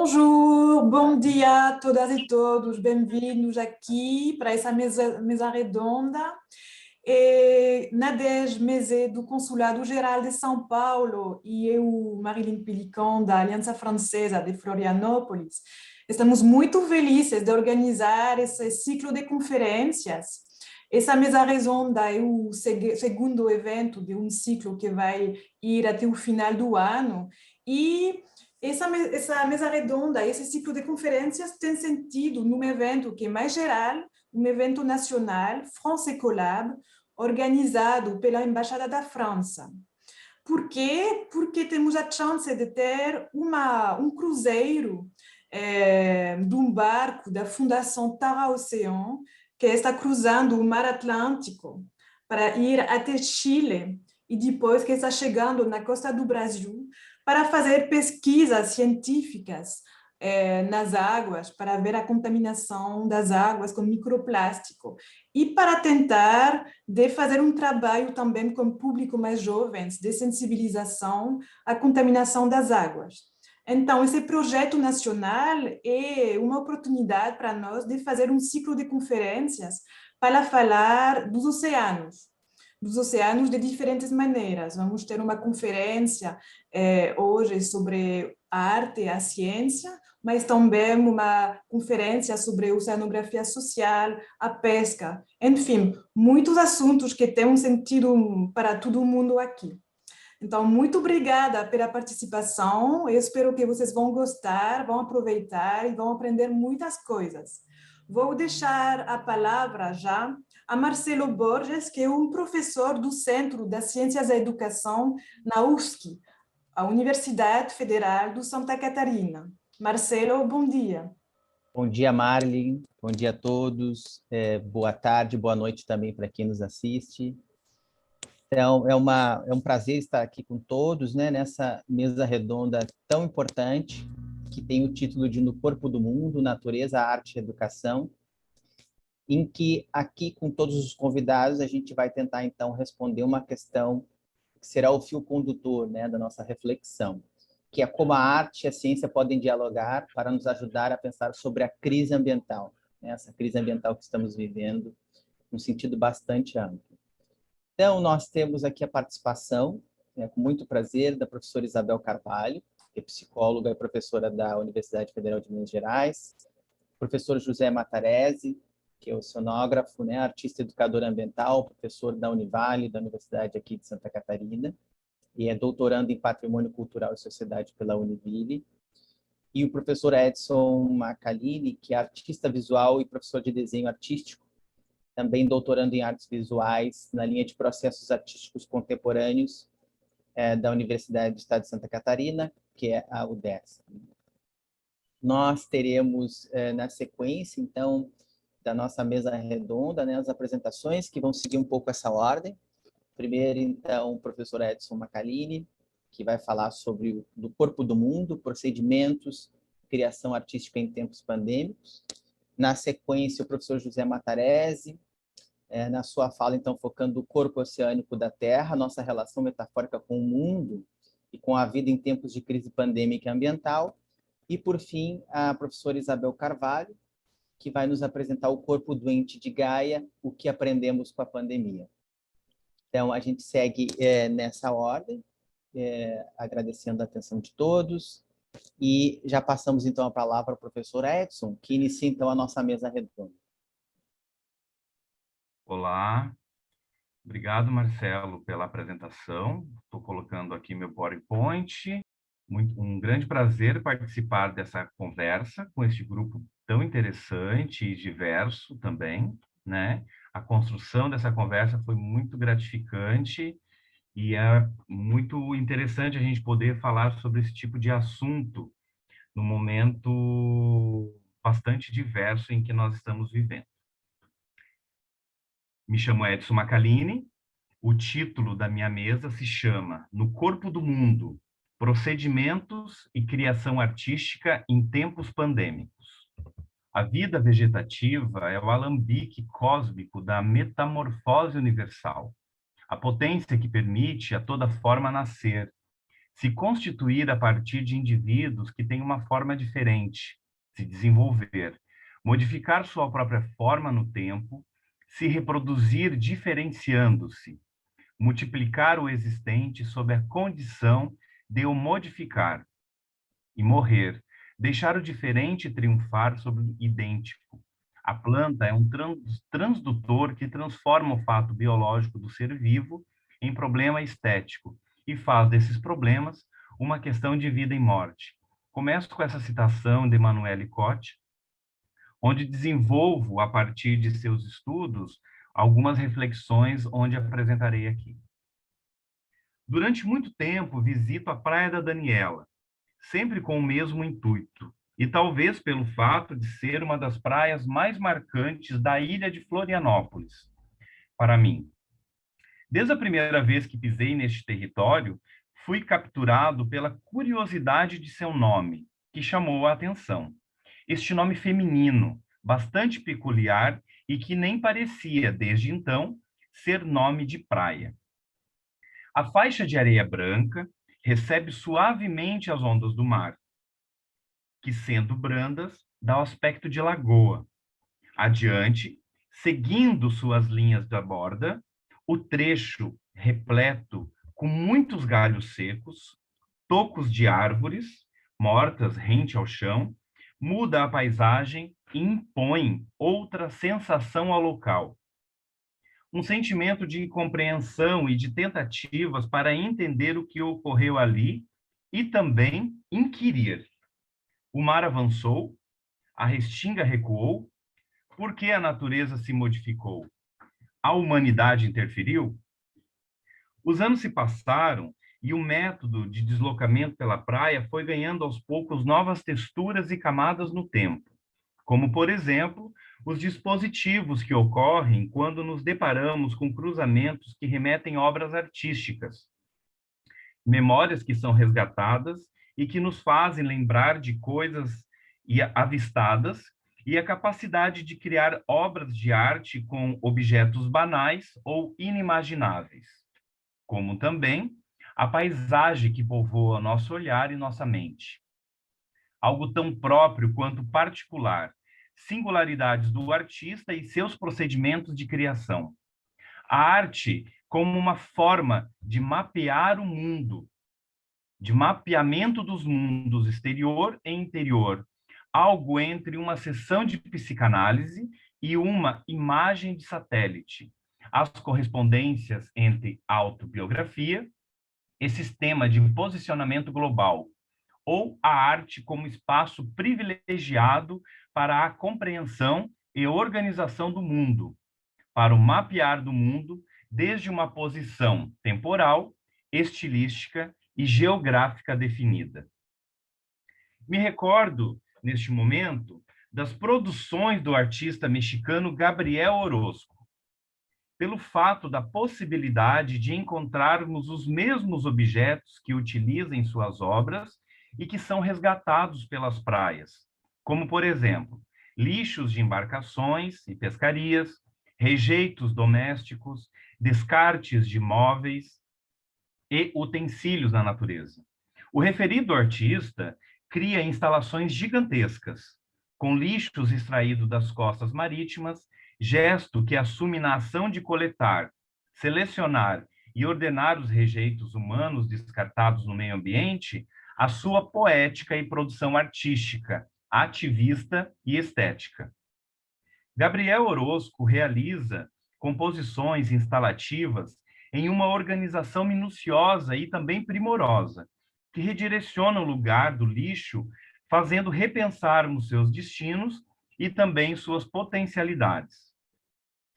Bonjour, bom dia a todas e todos, bem-vindos aqui para essa mesa redonda. Nadege Mezé, do Consulado Geral de São Paulo, e eu, Marilyn Pelicon, da Aliança Francesa de Florianópolis, estamos muito felizes de organizar esse ciclo de conferências. Essa mesa redonda é o segundo evento de um ciclo que vai ir até o final do ano, e essa mesa redonda, esse ciclo de conferências tem sentido num evento que é mais geral, um evento nacional, France Ecolab, organizado pela Embaixada da França. Por quê? Porque temos a chance de ter um cruzeiro de um barco da Fundação Tara Ocean, que está cruzando o Mar Atlântico para ir até Chile e depois que está chegando na costa do Brasil para fazer pesquisas científicas nas águas, para ver a contaminação das águas com microplástico e para tentar fazer um trabalho também com o público mais jovens de sensibilização à contaminação das águas. Então, esse projeto nacional é uma oportunidade para nós de fazer um ciclo de conferências para falar dos oceanos de diferentes maneiras. Vamos ter uma conferência hoje sobre a arte e a ciência, mas também uma conferência sobre oceanografia social, a pesca, enfim, muitos assuntos que têm um sentido para todo mundo aqui. Então, muito obrigada pela participação, eu espero que vocês vão gostar, vão aproveitar e vão aprender muitas coisas. Vou deixar a palavra já a Marcelo Borges, que é um professor do Centro das Ciências da Educação na UFSC, a Universidade Federal de Santa Catarina. Marcelo, bom dia. Bom dia, Marlin. Bom dia a todos. Boa tarde, boa noite também para quem nos assiste. Então, é um prazer estar aqui com todos, né, nessa mesa redonda tão importante, que tem o título de No Corpo do Mundo, Natureza, Arte e Educação, em que aqui, com todos os convidados, a gente vai tentar, então, responder uma questão que será o fio condutor, né, da nossa reflexão, que é como a arte e a ciência podem dialogar para nos ajudar a pensar sobre a crise ambiental, né, essa crise ambiental que estamos vivendo, num sentido bastante amplo. Então, nós temos aqui a participação, né, com muito prazer, da professora Isabel Carvalho, que é psicóloga e professora da Universidade Federal de Minas Gerais, professor José Matarese, que é oceanógrafo, né, artista educador ambiental, professor da Univale, da Universidade aqui de Santa Catarina, e é doutorando em Patrimônio Cultural e Sociedade pela Univille, e o professor Edson Macalini, que é artista visual e professor de desenho artístico, também doutorando em artes visuais na linha de processos artísticos contemporâneos da Universidade do Estado de Santa Catarina, que é a UDESC. Nós teremos, na sequência, então, da nossa mesa redonda, né, as apresentações que vão seguir um pouco essa ordem. Primeiro, então, o professor Edson Macalini, que vai falar sobre do corpo do mundo, procedimentos, criação artística em tempos pandêmicos. Na sequência, o professor José Matarese, na sua fala, então, focando o corpo oceânico da Terra, nossa relação metafórica com o mundo e com a vida em tempos de crise pandêmica e ambiental. E, por fim, a professora Isabel Carvalho, que vai nos apresentar o corpo doente de Gaia, o que aprendemos com a pandemia. Então, a gente segue nessa ordem, agradecendo a atenção de todos, e já passamos, então, a palavra ao professor Edson, que inicia, então, a nossa mesa redonda. Olá, obrigado, Marcelo, pela apresentação. Estou colocando aqui meu PowerPoint. Um grande prazer participar dessa conversa com este grupo tão interessante e diverso também, né? A construção dessa conversa foi muito gratificante e é muito interessante a gente poder falar sobre esse tipo de assunto no momento bastante diverso em que nós estamos vivendo. Me chamo Edson Macalini. O título da minha mesa se chama No Corpo do Mundo, Procedimentos e Criação Artística em Tempos Pandêmicos. A vida vegetativa é o alambique cósmico da metamorfose universal, a potência que permite a toda forma nascer, se constituir a partir de indivíduos que têm uma forma diferente, se desenvolver, modificar sua própria forma no tempo, se reproduzir diferenciando-se, multiplicar o existente sob a condição de o modificar, e morrer, deixar o diferente triunfar sobre o idêntico. A planta é um transdutor que transforma o fato biológico do ser vivo em problema estético e faz desses problemas uma questão de vida e morte. Começo com essa citação de Emmanuel Cotte, onde desenvolvo, a partir de seus estudos, algumas reflexões onde apresentarei aqui. Durante muito tempo, visito a Praia da Daniela, sempre com o mesmo intuito, e talvez pelo fato de ser uma das praias mais marcantes da ilha de Florianópolis, para mim. Desde a primeira vez que pisei neste território, fui capturado pela curiosidade de seu nome, que chamou a atenção. Este nome feminino, bastante peculiar e que nem parecia, desde então, ser nome de praia. A faixa de areia branca recebe suavemente as ondas do mar, que, sendo brandas, dá o aspecto de lagoa. Adiante, seguindo suas linhas da borda, o trecho repleto com muitos galhos secos, tocos de árvores mortas rente ao chão, muda a paisagem e impõe outra sensação ao local. Um sentimento de incompreensão e de tentativas para entender o que ocorreu ali e também inquirir. O mar avançou, a restinga recuou. Por que a natureza se modificou? A humanidade interferiu? Os anos se passaram e o método de deslocamento pela praia foi ganhando aos poucos novas texturas e camadas no tempo, como, por exemplo, os dispositivos que ocorrem quando nos deparamos com cruzamentos que remetem a obras artísticas, memórias que são resgatadas e que nos fazem lembrar de coisas avistadas, e a capacidade de criar obras de arte com objetos banais ou inimagináveis, como também a paisagem que povoa nosso olhar e nossa mente. Algo tão próprio quanto particular, singularidades do artista e seus procedimentos de criação. A arte como uma forma de mapear o mundo, de mapeamento dos mundos exterior e interior, algo entre uma sessão de psicanálise e uma imagem de satélite. As correspondências entre autobiografia e sistema de posicionamento global, ou a arte como espaço privilegiado para a compreensão e organização do mundo, para o mapear do mundo desde uma posição temporal, estilística e geográfica definida. Me recordo, neste momento, das produções do artista mexicano Gabriel Orozco, pelo fato da possibilidade de encontrarmos os mesmos objetos que utiliza em suas obras e que são resgatados pelas praias, como, por exemplo, lixos de embarcações e pescarias, rejeitos domésticos, descartes de móveis e utensílios na natureza. O referido artista cria instalações gigantescas, com lixos extraídos das costas marítimas, gesto que assume na ação de coletar, selecionar e ordenar os rejeitos humanos descartados no meio ambiente, a sua poética e produção artística, ativista e estética. Gabriel Orozco realiza composições instalativas em uma organização minuciosa e também primorosa, que redireciona o lugar do lixo, fazendo repensarmos seus destinos e também suas potencialidades.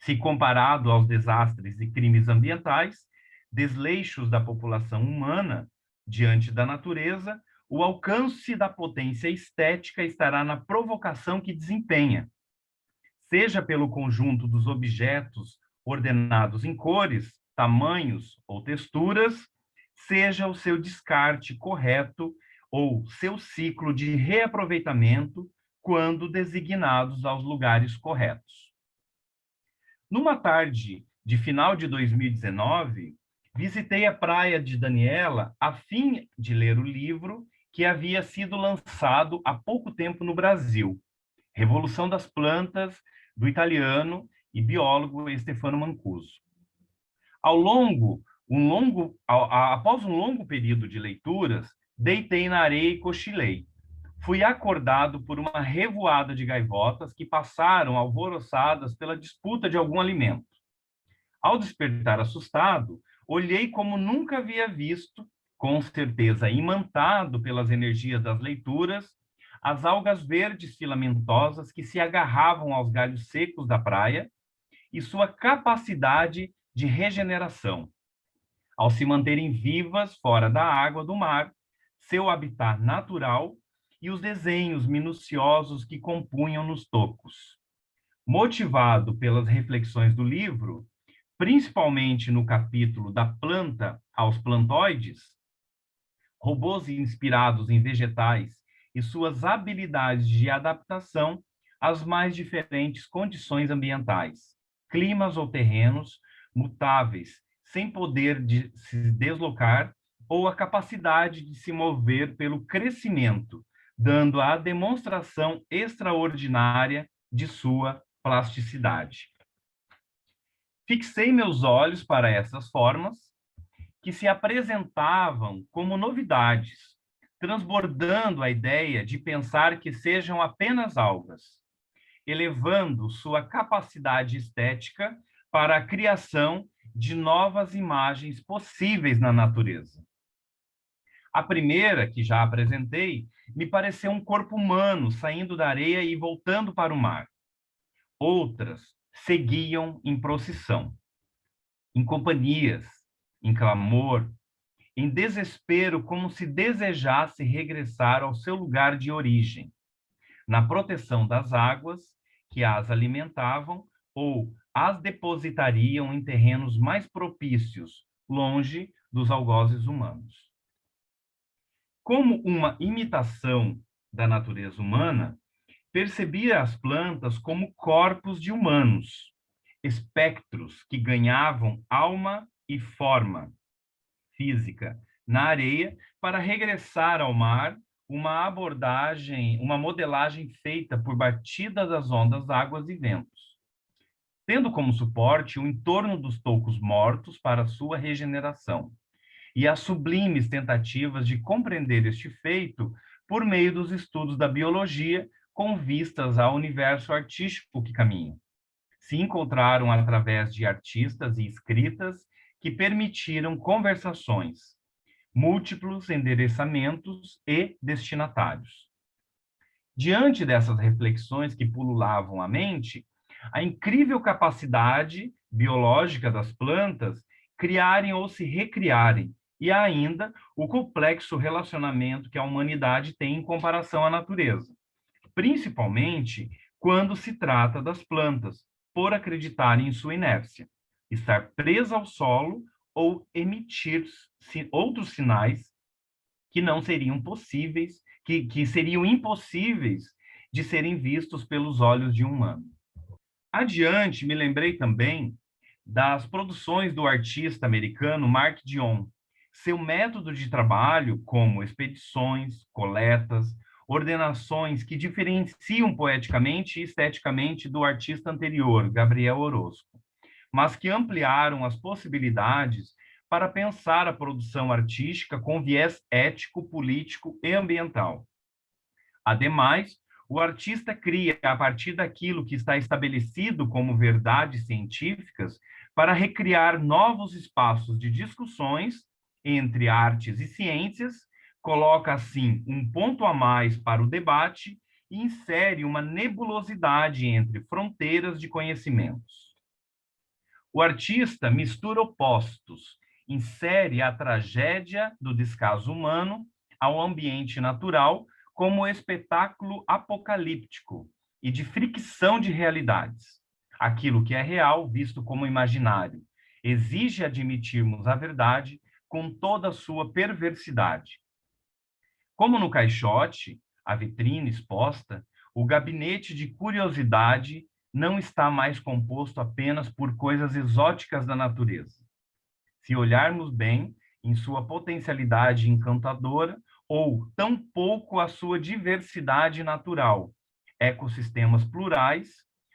Se comparado aos desastres e crimes ambientais, desleixos da população humana diante da natureza, o alcance da potência estética estará na provocação que desempenha, seja pelo conjunto dos objetos ordenados em cores, tamanhos ou texturas, seja o seu descarte correto ou seu ciclo de reaproveitamento quando designados aos lugares corretos. Numa tarde de final de 2019, Visitei a praia de Daniela a fim de ler o livro que havia sido lançado há pouco tempo no Brasil, Revolução das Plantas, do italiano e biólogo Stefano Mancuso. Após um longo período de leituras, deitei na areia e cochilei. Fui acordado por uma revoada de gaivotas que passaram alvoroçadas pela disputa de algum alimento. Ao despertar assustado, olhei como nunca havia visto, com certeza imantado pelas energias das leituras, as algas verdes filamentosas que se agarravam aos galhos secos da praia e sua capacidade de regeneração. Ao se manterem vivas fora da água do mar, seu habitat natural e os desenhos minuciosos que compunham nos tocos. Motivado pelas reflexões do livro, principalmente no capítulo da planta aos plantoides, robôs inspirados em vegetais e suas habilidades de adaptação às mais diferentes condições ambientais, climas ou terrenos mutáveis, sem poder de se deslocar ou a capacidade de se mover pelo crescimento, dando a demonstração extraordinária de sua plasticidade. Fixei meus olhos para essas formas, que se apresentavam como novidades, transbordando a ideia de pensar que sejam apenas algas, elevando sua capacidade estética para a criação de novas imagens possíveis na natureza. A primeira, que já apresentei, me pareceu um corpo humano saindo da areia e voltando para o mar. Outras seguiam em procissão, em companhias, em clamor, em desespero, como se desejasse regressar ao seu lugar de origem, na proteção das águas que as alimentavam ou as depositariam em terrenos mais propícios, longe dos algozes humanos. Como uma imitação da natureza humana, percebia as plantas como corpos de humanos, espectros que ganhavam alma e forma física na areia para regressar ao mar, uma modelagem feita por batidas das ondas, águas e ventos, tendo como suporte o entorno dos tocos mortos para sua regeneração, e as sublimes tentativas de compreender este feito por meio dos estudos da biologia com vistas ao universo artístico que caminha. Se encontraram através de artistas e escritas que permitiram conversações, múltiplos endereçamentos e destinatários. Diante dessas reflexões que pululavam a mente, a incrível capacidade biológica das plantas criarem ou se recriarem, e ainda o complexo relacionamento que a humanidade tem em comparação à natureza, principalmente quando se trata das plantas, por acreditarem em sua inércia, estar presa ao solo ou emitir outros sinais que não seriam possíveis, que seriam impossíveis de serem vistos pelos olhos de um humano. Adiante, me lembrei também das produções do artista americano Mark Dion. Seu método de trabalho, como expedições, coletas, ordenações que diferenciam poeticamente e esteticamente do artista anterior, Gabriel Orozco, mas que ampliaram as possibilidades para pensar a produção artística com viés ético, político e ambiental. Ademais, o artista cria, a partir daquilo que está estabelecido como verdades científicas, para recriar novos espaços de discussões entre artes e ciências, coloca, assim, um ponto a mais para o debate e insere uma nebulosidade entre fronteiras de conhecimentos. O artista mistura opostos, insere a tragédia do descaso humano ao ambiente natural como espetáculo apocalíptico e de fricção de realidades. Aquilo que é real, visto como imaginário, exige admitirmos a verdade com toda a sua perversidade. Como no caixote, a vitrine exposta, o gabinete de curiosidade não está mais composto apenas por coisas exóticas da natureza. se olharmos bem em sua potencialidade encantadora ou tampouco a sua diversidade natural, ecossistemas plurais,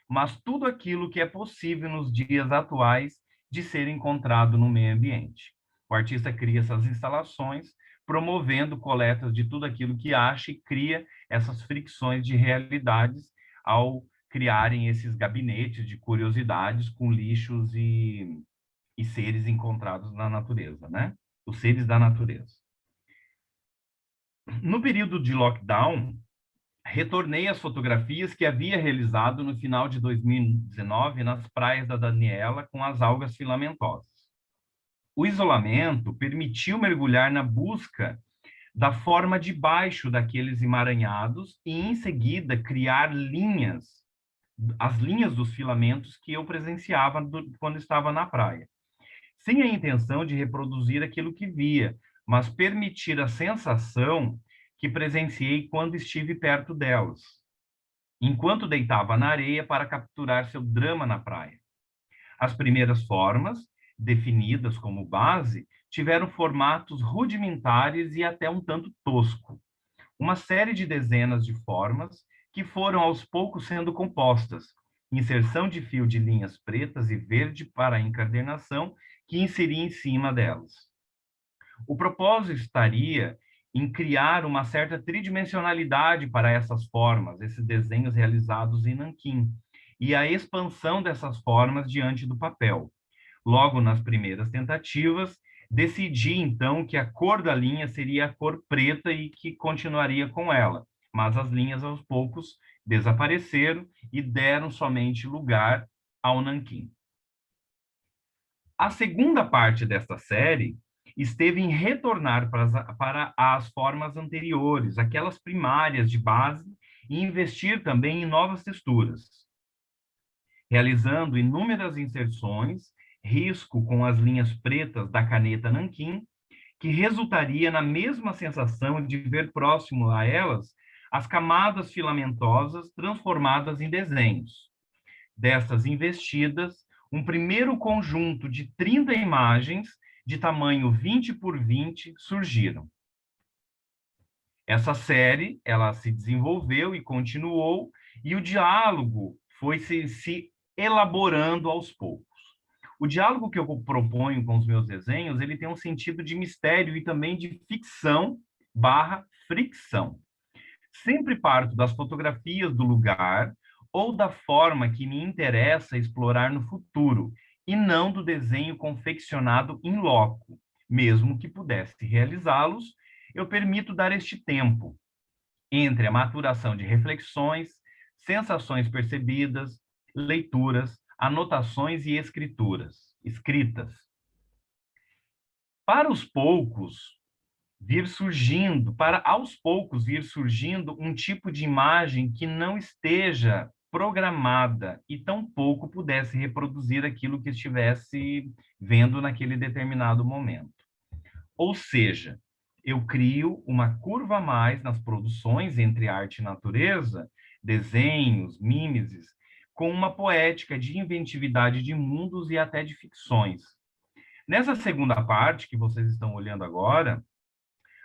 mas tudo aquilo que é possível nos dias atuais de ser encontrado no meio ambiente. O artista cria essas instalações, promovendo coletas de tudo aquilo que acha e cria essas fricções de realidades ao criarem esses gabinetes de curiosidades com lixos e seres encontrados na natureza, né? Os seres da natureza. No período de lockdown, retornei às fotografias que havia realizado no final de 2019 nas praias da Daniela com as algas filamentosas. O isolamento permitiu mergulhar na busca da forma de baixo daqueles emaranhados e, em seguida, criar linhas, as linhas dos filamentos que eu presenciava quando estava na praia, sem a intenção de reproduzir aquilo que via, mas permitir a sensação que presenciei quando estive perto delas, enquanto deitava na areia para capturar seu drama na praia. As primeiras formas, definidas como base, tiveram formatos rudimentares e até um tanto tosco. Uma série de dezenas de formas que foram aos poucos sendo compostas, inserção de fio de linhas pretas e verde para a encadernação que inseri em cima delas. O propósito estaria em criar uma certa tridimensionalidade para essas formas, esses desenhos realizados em nanquim, e a expansão dessas formas diante do papel. Logo nas primeiras tentativas, decidi então que a cor da linha seria a cor preta e que continuaria com ela, mas as linhas aos poucos desapareceram e deram somente lugar ao nanquim. A segunda parte desta série esteve em retornar para as formas anteriores, aquelas primárias de base, e investir também em novas texturas, realizando inúmeras inserções, risco com as linhas pretas da caneta nanquim, que resultaria na mesma sensação de ver próximo a elas as camadas filamentosas transformadas em desenhos. Dessas investidas, um primeiro conjunto de 30 imagens de tamanho 20 por 20 surgiram. Essa série, ela se desenvolveu e continuou, e o diálogo foi se elaborando aos poucos. O diálogo que eu proponho com os meus desenhos, ele tem um sentido de mistério e também de ficção / fricção. Sempre parto das fotografias do lugar ou da forma que me interessa explorar no futuro, e não do desenho confeccionado in loco. Mesmo que pudesse realizá-los, eu permito dar este tempo entre a maturação de reflexões, sensações percebidas, leituras, anotações e escritas. Para aos poucos vir surgindo um tipo de imagem que não esteja programada e tampouco pudesse reproduzir aquilo que estivesse vendo naquele determinado momento. Ou seja, eu crio uma curva a mais nas produções entre arte e natureza, desenhos, mimeses, com uma poética de inventividade de mundos e até de ficções. Nessa segunda parte que vocês estão olhando agora,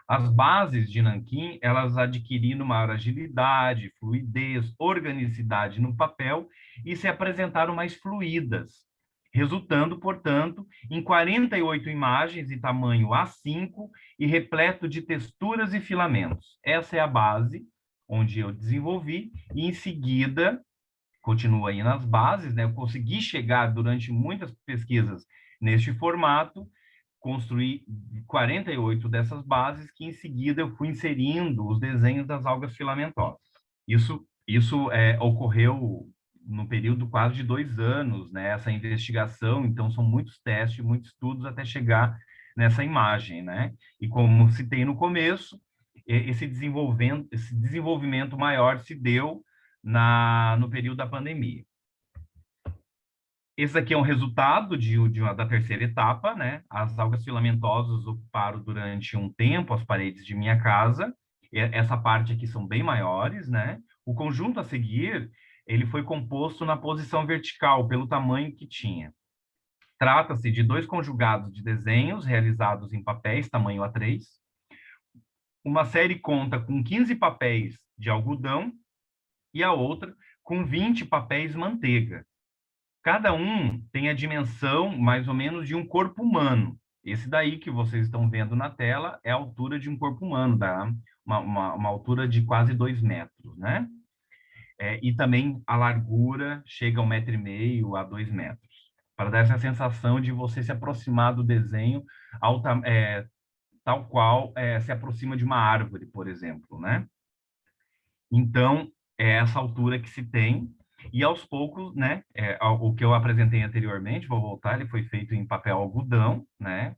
as bases de nanquim, elas adquiriram maior agilidade, fluidez, organicidade no papel e se apresentaram mais fluídas, resultando, portanto, em 48 imagens de tamanho A5 e repleto de texturas e filamentos. Essa é a base onde eu desenvolvi e, em seguida, continuo aí nas bases, né? Eu consegui chegar durante muitas pesquisas neste formato, construí 48 dessas bases que, em seguida, eu fui inserindo os desenhos das algas filamentosas. Isso ocorreu no período quase de 2 anos, né? Essa investigação, então, são muitos testes, muitos estudos até chegar nessa imagem, né? E como citei no começo, esse desenvolvimento maior se deu no período da pandemia. Esse aqui é um resultado da terceira etapa, né? As algas filamentosas ocuparam durante um tempo as paredes de minha casa. Essa parte aqui são bem maiores, né? O conjunto a seguir, ele foi composto na posição vertical, pelo tamanho que tinha. Trata-se de 2 conjugados de desenhos realizados em papéis tamanho A3. Uma série conta com 15 papéis de algodão e a outra com 20 papéis manteiga. Cada um tem a dimensão, mais ou menos, de um corpo humano. Esse daí que vocês estão vendo na tela é a altura de um corpo humano, dá uma altura de quase 2 metros, né? E também a largura chega a 1,5 metro a 2 metros, para dar essa sensação de você se aproximar do desenho tal qual se aproxima de uma árvore, por exemplo, né? Então, é essa altura que se tem, e aos poucos, né, o que eu apresentei anteriormente, vou voltar, ele foi feito em papel algodão, né,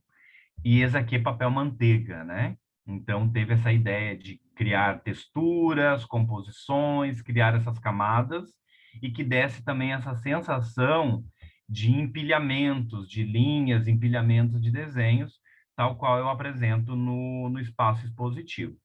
e esse aqui é papel manteiga, né, então teve essa ideia de criar texturas, composições, criar essas camadas, e que desse também essa sensação de empilhamentos, de linhas, empilhamentos de desenhos, tal qual eu apresento no espaço expositivo.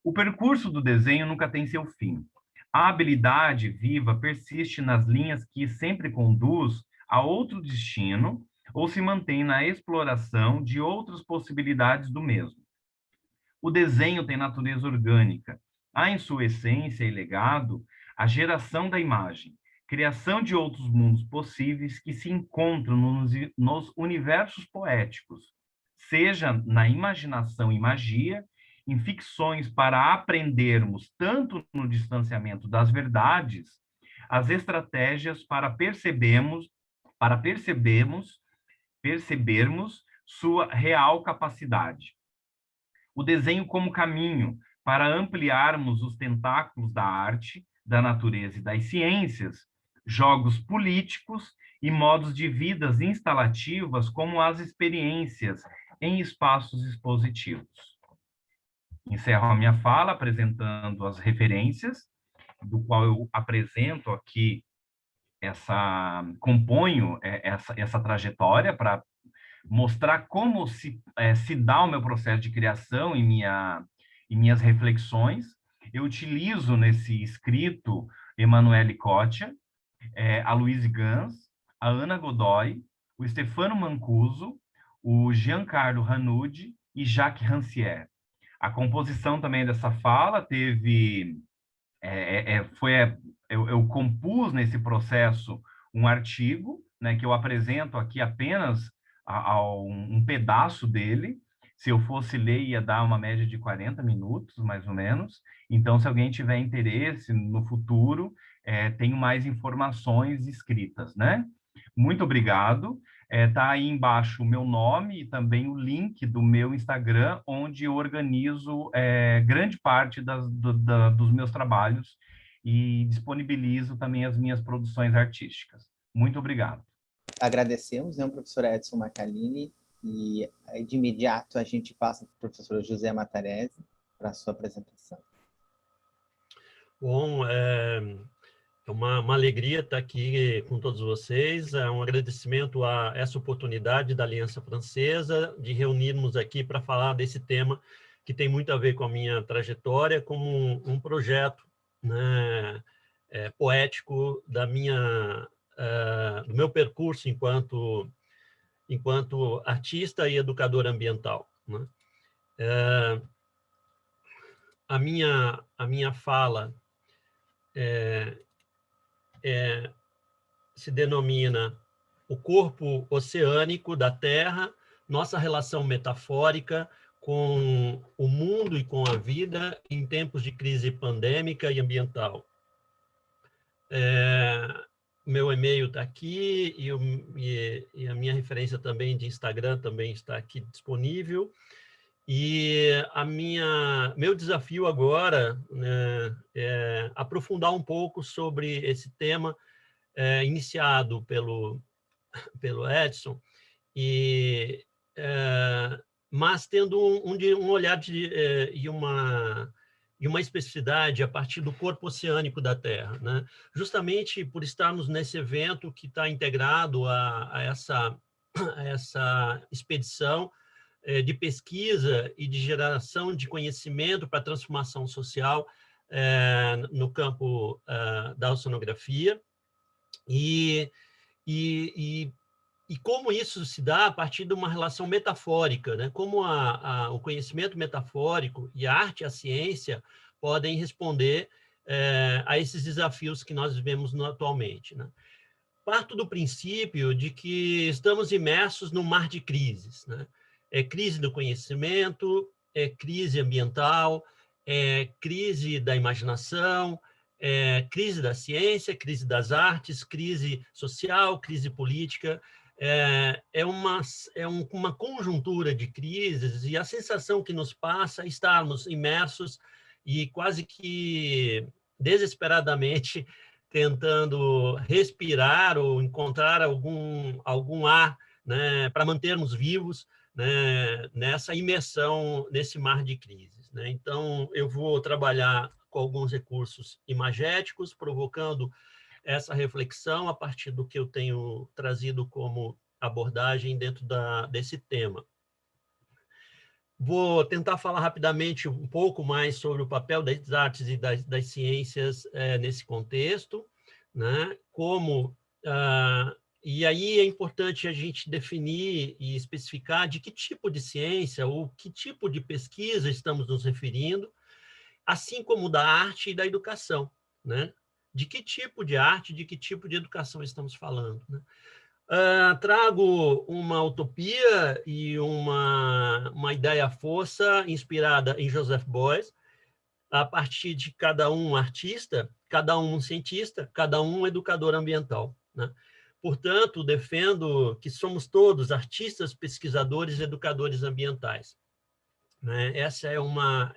O percurso do desenho nunca tem seu fim. A habilidade viva persiste nas linhas que sempre conduz a outro destino ou se mantém na exploração de outras possibilidades do mesmo. O desenho tem natureza orgânica. Há em sua essência e legado a geração da imagem, criação de outros mundos possíveis que se encontram nos universos poéticos, seja na imaginação e magia, em ficções para aprendermos, tanto no distanciamento das verdades, as estratégias para percebermos sua real capacidade. O desenho como caminho para ampliarmos os tentáculos da arte, da natureza e das ciências, jogos políticos e modos de vidas instalativas como as experiências em espaços expositivos. Encerro a minha fala apresentando as referências, do qual eu apresento aqui componho essa trajetória para mostrar como se dá o meu processo de criação e minhas reflexões. Eu utilizo nesse escrito Emanuele Cottia, a Louise Gans, a Ana Godoy, o Stefano Mancuso, o Giancarlo Ranucci e Jacques Rancière. A composição também dessa fala teve... eu compus nesse processo um artigo, né, que eu apresento aqui apenas um pedaço dele. Se eu fosse ler, ia dar uma média de 40 minutos, mais ou menos. Então, se alguém tiver interesse no futuro, tenho mais informações escritas, né? Muito obrigado. Tá aí embaixo o meu nome e também o link do meu Instagram, onde eu organizo grande parte dos meus trabalhos e disponibilizo também as minhas produções artísticas. Muito obrigado. Agradecemos, né, o professor Edson Macalini, e de imediato a gente passa para o professor José Matarese para a sua apresentação. Bom, é uma alegria estar aqui com todos vocês, é um agradecimento a essa oportunidade da Aliança Francesa de reunirmos aqui para falar desse tema que tem muito a ver com a minha trajetória, como um projeto, né, poético do meu percurso enquanto artista e educador ambiental, né? A minha fala se denomina o corpo oceânico da Terra, nossa relação metafórica com o mundo e com a vida em tempos de crise pandêmica e ambiental. Meu e-mail está aqui e a minha referência também de Instagram também está aqui disponível. E meu desafio agora, né, é aprofundar um pouco sobre esse tema iniciado pelo Edson, mas tendo um olhar e uma especificidade a partir do corpo oceânico da Terra, né? Justamente por estarmos nesse evento que está integrado a essa expedição de pesquisa e de geração de conhecimento para a transformação social no campo da oceanografia, e E como isso se dá a partir de uma relação metafórica, né? Como o conhecimento metafórico e a arte e a ciência podem responder a esses desafios que nós vivemos atualmente, né? Parto do princípio de que estamos imersos num mar de crises, né? É crise do conhecimento, é crise ambiental, é crise da imaginação, é crise da ciência, crise das artes, crise social, crise política. É uma conjuntura de crises, e a sensação que nos passa é estarmos imersos e quase que desesperadamente tentando respirar ou encontrar algum ar, né, para mantermos vivos, né, nessa imersão, nesse mar de crises, né? Então, eu vou trabalhar com alguns recursos imagéticos, provocando essa reflexão a partir do que eu tenho trazido como abordagem dentro desse tema. Vou tentar falar rapidamente um pouco mais sobre o papel das artes e das ciências nesse contexto, né? E aí é importante a gente definir e especificar de que tipo de ciência ou que tipo de pesquisa estamos nos referindo, assim como da arte e da educação, né? De que tipo de arte, de que tipo de educação estamos falando, né? Trago uma utopia e uma ideia força inspirada em Joseph Beuys, a partir de cada um artista, cada um cientista, cada um educador ambiental, né? Portanto, defendo que somos todos artistas, pesquisadores e educadores ambientais, né? Essa é uma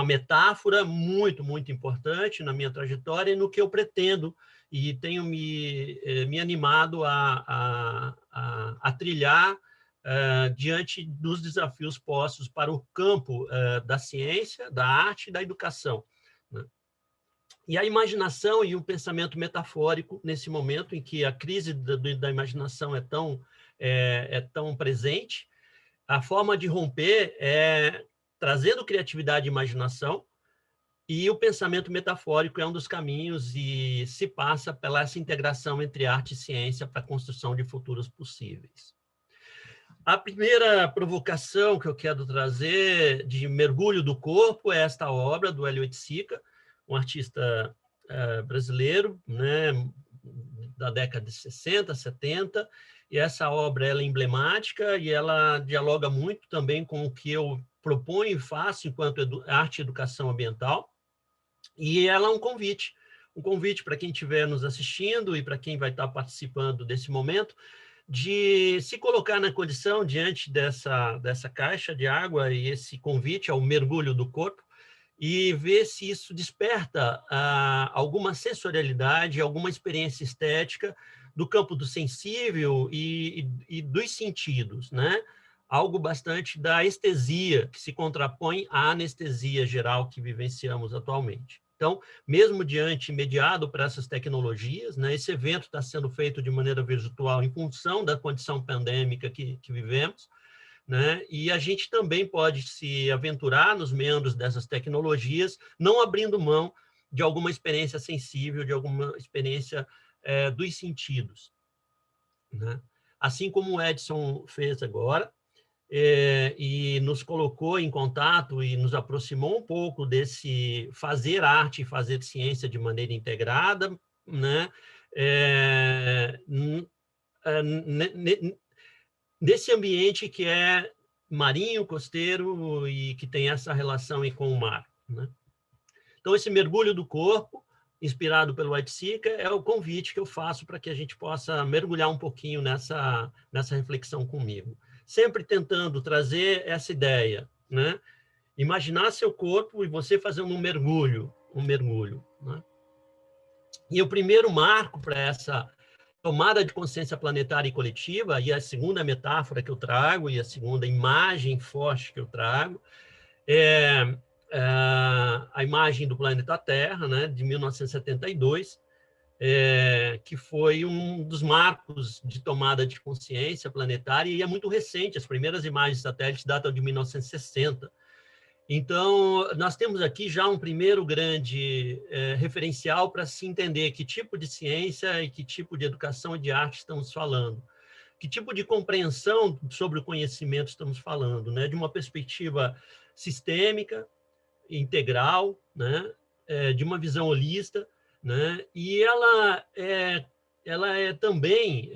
metáfora muito, muito importante na minha trajetória e no que eu pretendo, e tenho me animado a trilhar diante dos desafios postos para o campo da ciência, da arte e da educação, né? E a imaginação e o pensamento metafórico, nesse momento em que a crise da imaginação é tão presente, a forma de romper é trazendo criatividade e imaginação, e o pensamento metafórico é um dos caminhos, e se passa pela essa integração entre arte e ciência para a construção de futuros possíveis. A primeira provocação que eu quero trazer de mergulho do corpo é esta obra do Hélio Oiticica, um artista brasileiro, né, da década de 60, 70, e essa obra ela é emblemática e ela dialoga muito também com o que eu proponho e faço enquanto arte e educação ambiental, e ela é um convite para quem estiver nos assistindo e para quem vai estar participando desse momento, de se colocar na condição diante dessa caixa de água e esse convite ao mergulho do corpo, e ver se isso desperta alguma sensorialidade, alguma experiência estética do campo do sensível e dos sentidos, né? Algo bastante da estesia, que se contrapõe à anestesia geral que vivenciamos atualmente. Então, mesmo mediado por essas tecnologias, né, esse evento está sendo feito de maneira virtual em função da condição pandêmica que vivemos, né? E a gente também pode se aventurar nos meandros dessas tecnologias, não abrindo mão de alguma experiência sensível, de alguma experiência dos sentidos, né? Assim como o Edson fez agora, e nos colocou em contato e nos aproximou um pouco desse fazer arte e fazer ciência de maneira integrada, né? Desse ambiente que é marinho, costeiro e que tem essa relação com o mar, né? Então, esse mergulho do corpo, inspirado pelo Oiticica, é o convite que eu faço para que a gente possa mergulhar um pouquinho nessa reflexão comigo. Sempre tentando trazer essa ideia, né? Imaginar seu corpo e você fazendo um mergulho, né? E o primeiro marco para essa tomada de consciência planetária e coletiva, e a segunda metáfora que eu trago, e a segunda imagem forte que eu trago, é a imagem do planeta Terra, né, de 1972, que foi um dos marcos de tomada de consciência planetária, e é muito recente, as primeiras imagens satélites datam de 1960. Então, nós temos aqui já um primeiro grande referencial para se entender que tipo de ciência e que tipo de educação e de arte estamos falando. Que tipo de compreensão sobre o conhecimento estamos falando, né? De uma perspectiva sistêmica, integral, né? De uma visão holista, né? E ela é também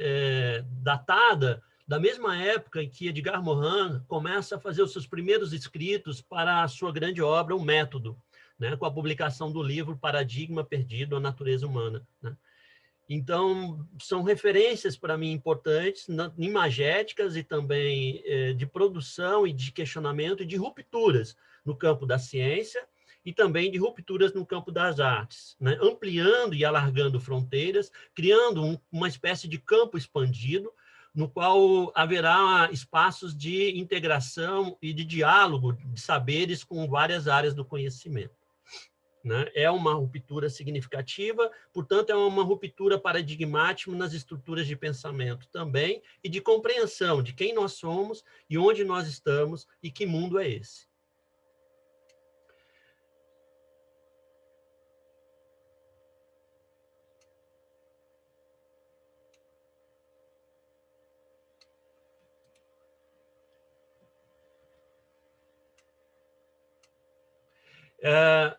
datada da mesma época em que Edgar Morin começa a fazer os seus primeiros escritos para a sua grande obra, O Método, né? Com a publicação do livro Paradigma Perdido, a Natureza Humana, né? Então, são referências para mim importantes, imagéticas e também de produção e de questionamento e de rupturas no campo da ciência e também de rupturas no campo das artes, né? Ampliando e alargando fronteiras, criando uma espécie de campo expandido, no qual haverá espaços de integração e de diálogo de saberes com várias áreas do conhecimento. Né? É uma ruptura significativa, portanto, é uma ruptura paradigmática nas estruturas de pensamento também e de compreensão de quem nós somos e onde nós estamos e que mundo é esse.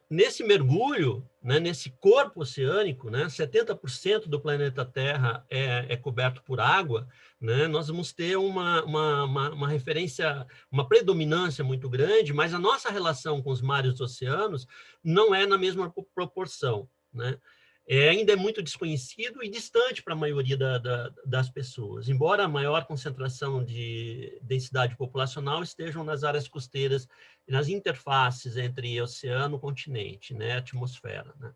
Nesse mergulho, né, nesse corpo oceânico, né, 70% do planeta Terra é coberto por água, né, nós vamos ter uma referência, uma predominância muito grande, mas a nossa relação com os mares e os oceanos não é na mesma proporção, né? Ainda é muito desconhecido e distante para a maioria das pessoas, embora a maior concentração de densidade populacional estejam nas áreas costeiras, nas interfaces entre oceano e continente, né, atmosfera, né?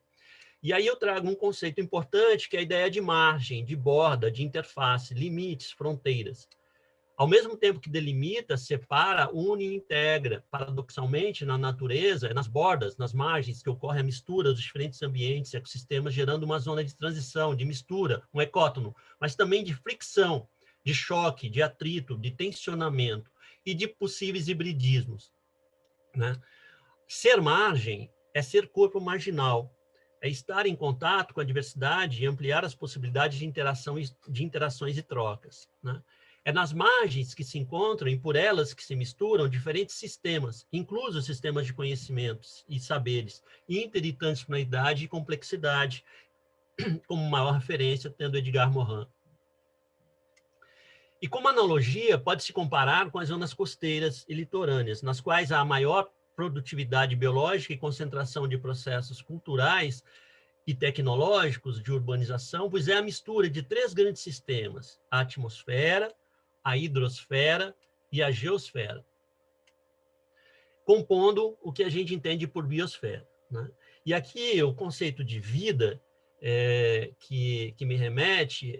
E aí eu trago um conceito importante, que é a ideia de margem, de borda, de interface, limites, fronteiras. Ao mesmo tempo que delimita, separa, une e integra. Paradoxalmente, na natureza, é nas bordas, nas margens, que ocorre a mistura dos diferentes ambientes e ecossistemas, gerando uma zona de transição, de mistura, um ecótono, mas também de fricção, de choque, de atrito, de tensionamento e de possíveis hibridismos, né? Ser margem é ser corpo marginal, é estar em contato com a diversidade e ampliar as possibilidades de interações e trocas, né? É nas margens que se encontram e por elas que se misturam diferentes sistemas, inclusos sistemas de conhecimentos e saberes, interdisciplinaridade e complexidade, como maior referência tendo Edgar Morin. E como analogia, pode-se comparar com as zonas costeiras e litorâneas, nas quais há maior produtividade biológica e concentração de processos culturais e tecnológicos de urbanização, pois é a mistura de três grandes sistemas: a atmosfera, a hidrosfera e a geosfera, compondo o que a gente entende por biosfera, né? E aqui o conceito de vida que me remete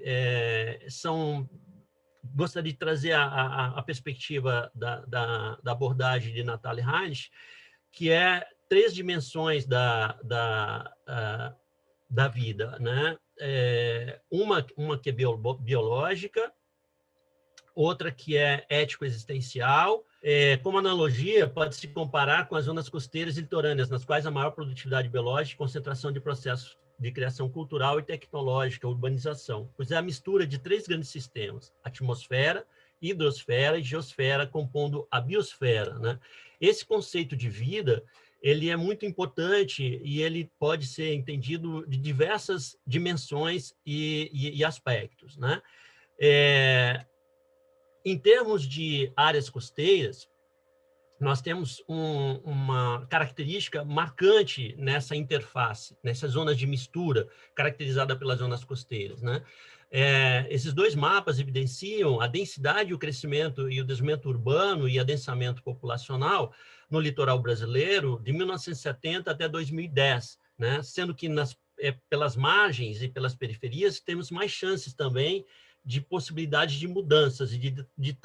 gostaria de trazer a perspectiva da abordagem de Natalie Heinz, que é três dimensões da vida, né? Uma que é biológica, outra que é ético-existencial. Como analogia, pode-se comparar com as zonas costeiras e litorâneas, nas quais a maior produtividade biológica e concentração de processos de criação cultural e tecnológica, urbanização, pois é a mistura de três grandes sistemas: atmosfera, hidrosfera e geosfera, compondo a biosfera, né? Esse conceito de vida, ele é muito importante e ele pode ser entendido de diversas dimensões e aspectos, né? Em termos de áreas costeiras, nós temos uma característica marcante nessa interface, nessas zonas de mistura, caracterizada pelas zonas costeiras, né? Esses dois mapas evidenciam a densidade, o crescimento e o desenvolvimento urbano e adensamento populacional no litoral brasileiro de 1970 até 2010, né? Sendo que pelas margens e pelas periferias temos mais chances também de possibilidades de mudanças e de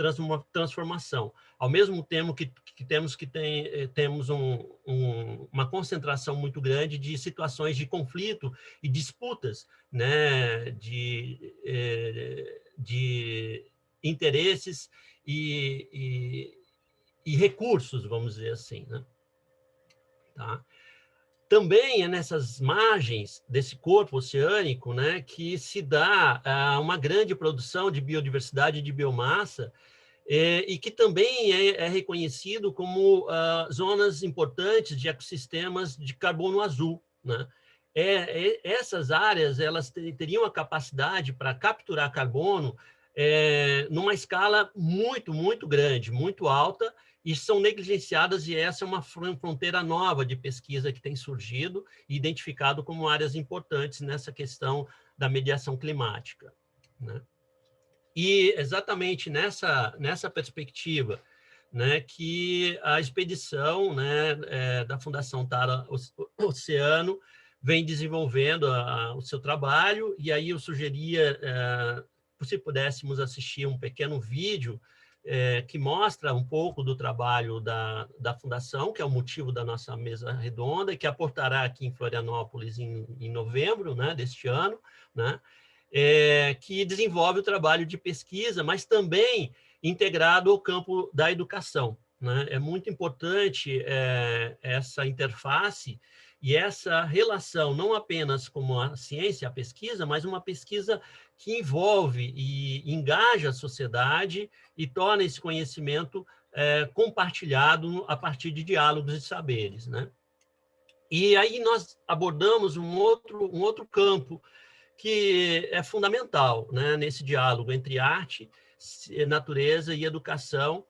transformação. Ao mesmo tempo que temos uma concentração muito grande de situações de conflito e disputas, né, de interesses e recursos, vamos dizer assim, né? tá? Também é nessas margens desse corpo oceânico, né, que se dá uma grande produção de biodiversidade e de biomassa, e que também é reconhecido como zonas importantes de ecossistemas de carbono azul, né? Essas áreas elas teriam a capacidade para capturar carbono numa escala muito, muito grande, muito alta, e são negligenciadas, e essa é uma fronteira nova de pesquisa que tem surgido e identificado como áreas importantes nessa questão da mediação climática, né? E exatamente nessa perspectiva, né, que a expedição, né, da Fundação Tara Oceano vem desenvolvendo o seu trabalho, e aí eu sugeria, se pudéssemos assistir um pequeno vídeo que mostra um pouco do trabalho da Fundação, que é o motivo da nossa mesa redonda, e que aportará aqui em Florianópolis em novembro, né, deste ano, né, que desenvolve o trabalho de pesquisa, mas também integrado ao campo da educação, né? É muito importante essa interface e essa relação, não apenas como a ciência, a pesquisa, mas uma pesquisa que envolve e engaja a sociedade e torna esse conhecimento compartilhado a partir de diálogos e saberes, né? E aí nós abordamos um outro campo que é fundamental, né, nesse diálogo entre arte, natureza e educação,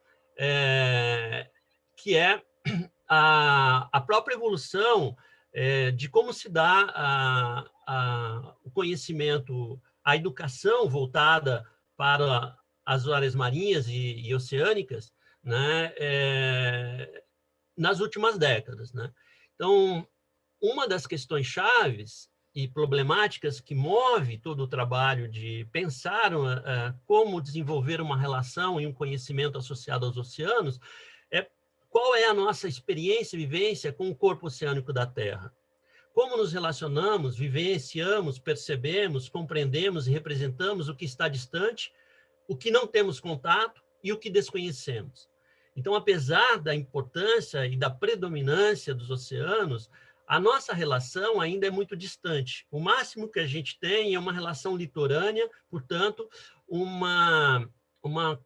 que é a própria evolução de como se dá o conhecimento, a educação voltada para as áreas marinhas e oceânicas, né, nas últimas décadas, né? Então, uma das questões chaves e problemáticas que move todo o trabalho de pensar como desenvolver uma relação e um conhecimento associado aos oceanos é qual é a nossa experiência e vivência com o corpo oceânico da Terra. Como nos relacionamos, vivenciamos, percebemos, compreendemos e representamos o que está distante, o que não temos contato e o que desconhecemos. Então, apesar da importância e da predominância dos oceanos, a nossa relação ainda é muito distante. O máximo que a gente tem é uma relação litorânea, portanto, uma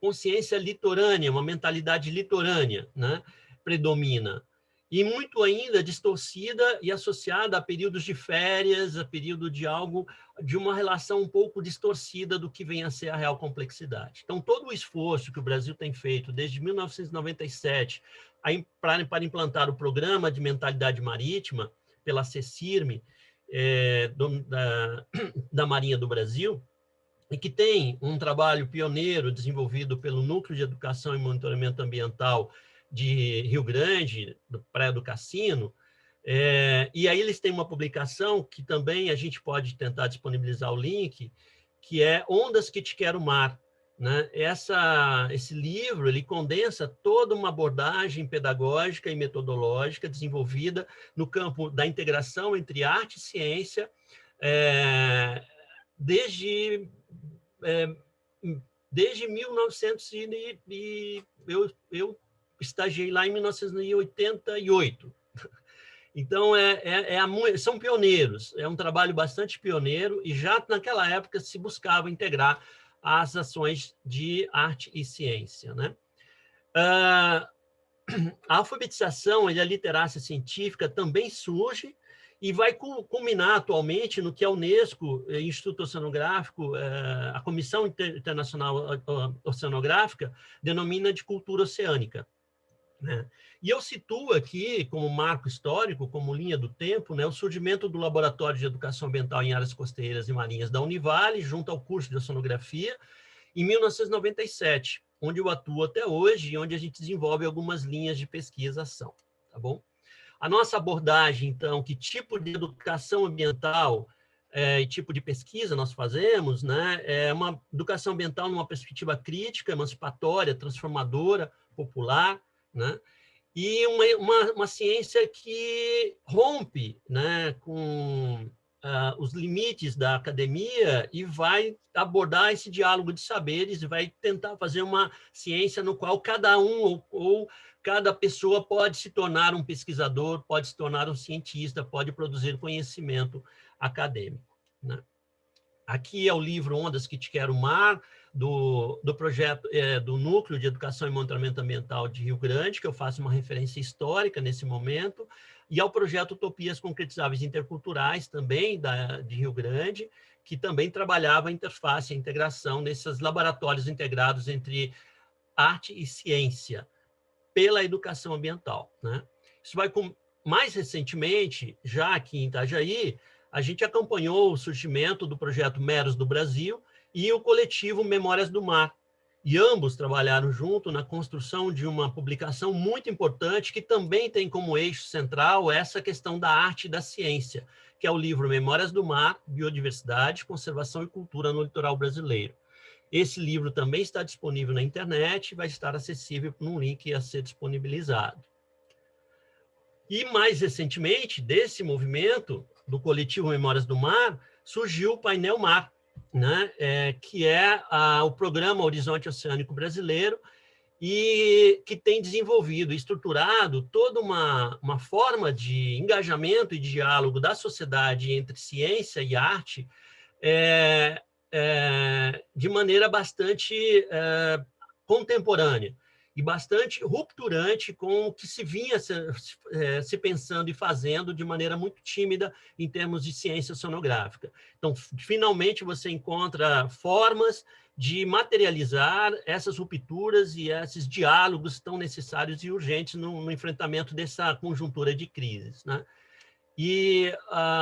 consciência litorânea, uma mentalidade litorânea, né, predomina. E muito ainda distorcida e associada a períodos de férias, a período de uma relação um pouco distorcida do que vem a ser a real complexidade. Então, todo o esforço que o Brasil tem feito desde 1997 para implantar o Programa de Mentalidade Marítima pela CECIRM, da Marinha do Brasil, e que tem um trabalho pioneiro desenvolvido pelo Núcleo de Educação e Monitoramento Ambiental de Rio Grande, do Praia do Cassino, e aí eles têm uma publicação que também a gente pode tentar disponibilizar o link, que é Ondas que Te Quero Mar, né? Esse livro ele condensa toda uma abordagem pedagógica e metodológica desenvolvida no campo da integração entre arte e ciência, desde 1900 eu estagiei lá em 1988. Então, são pioneiros, é um trabalho bastante pioneiro, e já naquela época se buscava integrar as ações de arte e ciência, né? A alfabetização e a literacia científica também surge e vai culminar atualmente no que a Unesco, Instituto Oceanográfico, a Comissão Internacional Oceanográfica, denomina de cultura oceânica, né? E eu situo aqui, como marco histórico, como linha do tempo, né, o surgimento do Laboratório de Educação Ambiental em Áreas Costeiras e Marinhas da Univale, junto ao curso de Oceanografia, em 1997, onde eu atuo até hoje e onde a gente desenvolve algumas linhas de pesquisa e ação, tá bom? A nossa abordagem, então, que tipo de educação ambiental e tipo de pesquisa nós fazemos, né, é uma educação ambiental numa perspectiva crítica, emancipatória, transformadora, popular, né, e uma ciência que rompe, né, com os limites da academia e vai abordar esse diálogo de saberes e vai tentar fazer uma ciência no qual cada um ou cada pessoa pode se tornar um pesquisador, pode se tornar um cientista, pode produzir conhecimento acadêmico, né? Aqui é o livro Ondas que Te Quero Mar, do projeto do Núcleo de Educação e Monitoramento Ambiental de Rio Grande, que eu faço uma referência histórica nesse momento, e ao projeto Utopias Concretizáveis Interculturais, também de Rio Grande, que também trabalhava a interface, a integração nesses laboratórios integrados entre arte e ciência, pela educação ambiental, né? Isso vai mais recentemente, já aqui em Itajaí, a gente acompanhou o surgimento do projeto Meros do Brasil e o coletivo Memórias do Mar. E ambos trabalharam junto na construção de uma publicação muito importante que também tem como eixo central essa questão da arte e da ciência, que é o livro Memórias do Mar, Biodiversidade, Conservação e Cultura no Litoral Brasileiro. Esse livro também está disponível na internet e vai estar acessível num link a ser disponibilizado. E, mais recentemente, desse movimento, do coletivo Memórias do Mar, surgiu o Painel Mar, né? Que é o programa Horizonte Oceânico Brasileiro, e que tem desenvolvido e estruturado toda uma forma de engajamento e diálogo da sociedade entre ciência e arte de maneira bastante contemporânea e bastante rupturante com o que se vinha se pensando e fazendo de maneira muito tímida em termos de ciência oceanográfica. Então, finalmente, você encontra formas de materializar essas rupturas e esses diálogos tão necessários e urgentes no enfrentamento dessa conjuntura de crises, né? E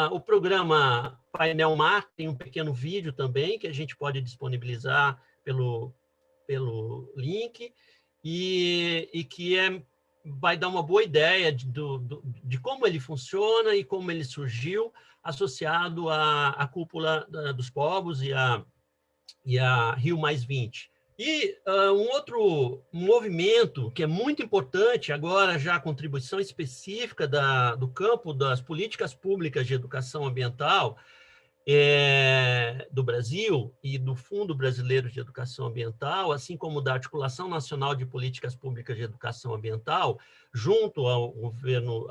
o programa Painel Mar tem um pequeno vídeo também que a gente pode disponibilizar pelo link e que vai dar uma boa ideia de como ele funciona e como ele surgiu, associado à Cúpula dos Povos e a Rio +20. E um outro movimento que é muito importante, agora já a contribuição específica do campo das políticas públicas de educação ambiental do Brasil e do Fundo Brasileiro de Educação Ambiental, assim como da Articulação Nacional de Políticas Públicas de Educação Ambiental, junto ao governo,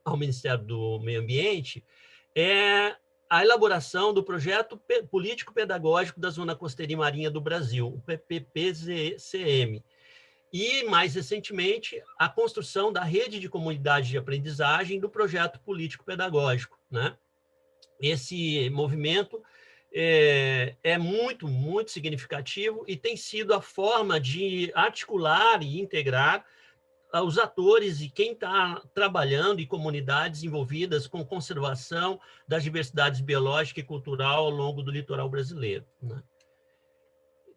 ao Ministério do Meio Ambiente, a elaboração do Projeto Político-Pedagógico da Zona Costeira e Marinha do Brasil, o PPPZCM. E, mais recentemente, a construção da rede de comunidade de aprendizagem do Projeto Político-Pedagógico, né? Esse movimento é muito, muito significativo e tem sido a forma de articular e integrar os atores e quem está trabalhando e comunidades envolvidas com conservação das diversidades biológica e cultural ao longo do litoral brasileiro, né?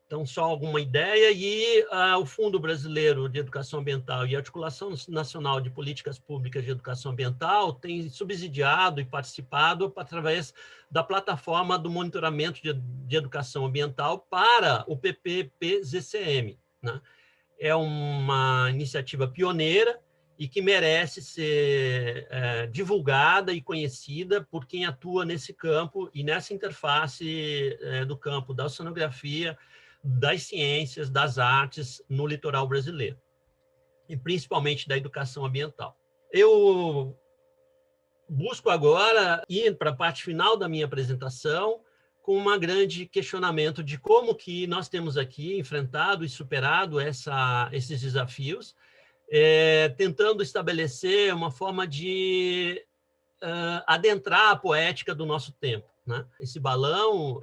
Então, só alguma ideia, e o Fundo Brasileiro de Educação Ambiental e a Articulação Nacional de Políticas Públicas de Educação Ambiental tem subsidiado e participado através da plataforma do monitoramento de educação ambiental para o PPPZCM, né? É uma iniciativa pioneira e que merece ser divulgada e conhecida por quem atua nesse campo e nessa interface do campo da oceanografia, das ciências, das artes no litoral brasileiro, e principalmente da educação ambiental. Eu busco agora ir para a parte final da minha apresentação com um grande questionamento de como que nós temos aqui enfrentado e superado esses desafios, tentando estabelecer uma forma de adentrar a poética do nosso tempo, né? Esse balão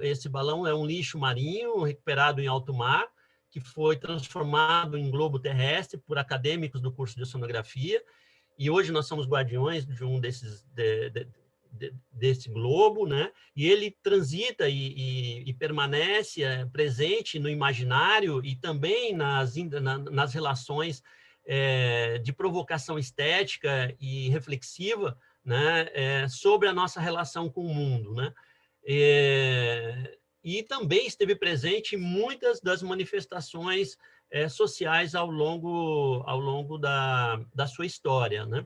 é um lixo marinho recuperado em alto mar, que foi transformado em globo terrestre por acadêmicos do curso de oceanografia, e hoje nós somos guardiões de um desse globo, né? E ele transita e permanece presente no imaginário e também nas relações de provocação estética e reflexiva, né? Sobre a nossa relação com o mundo, né? E também esteve presente em muitas das manifestações sociais ao longo da sua história, né?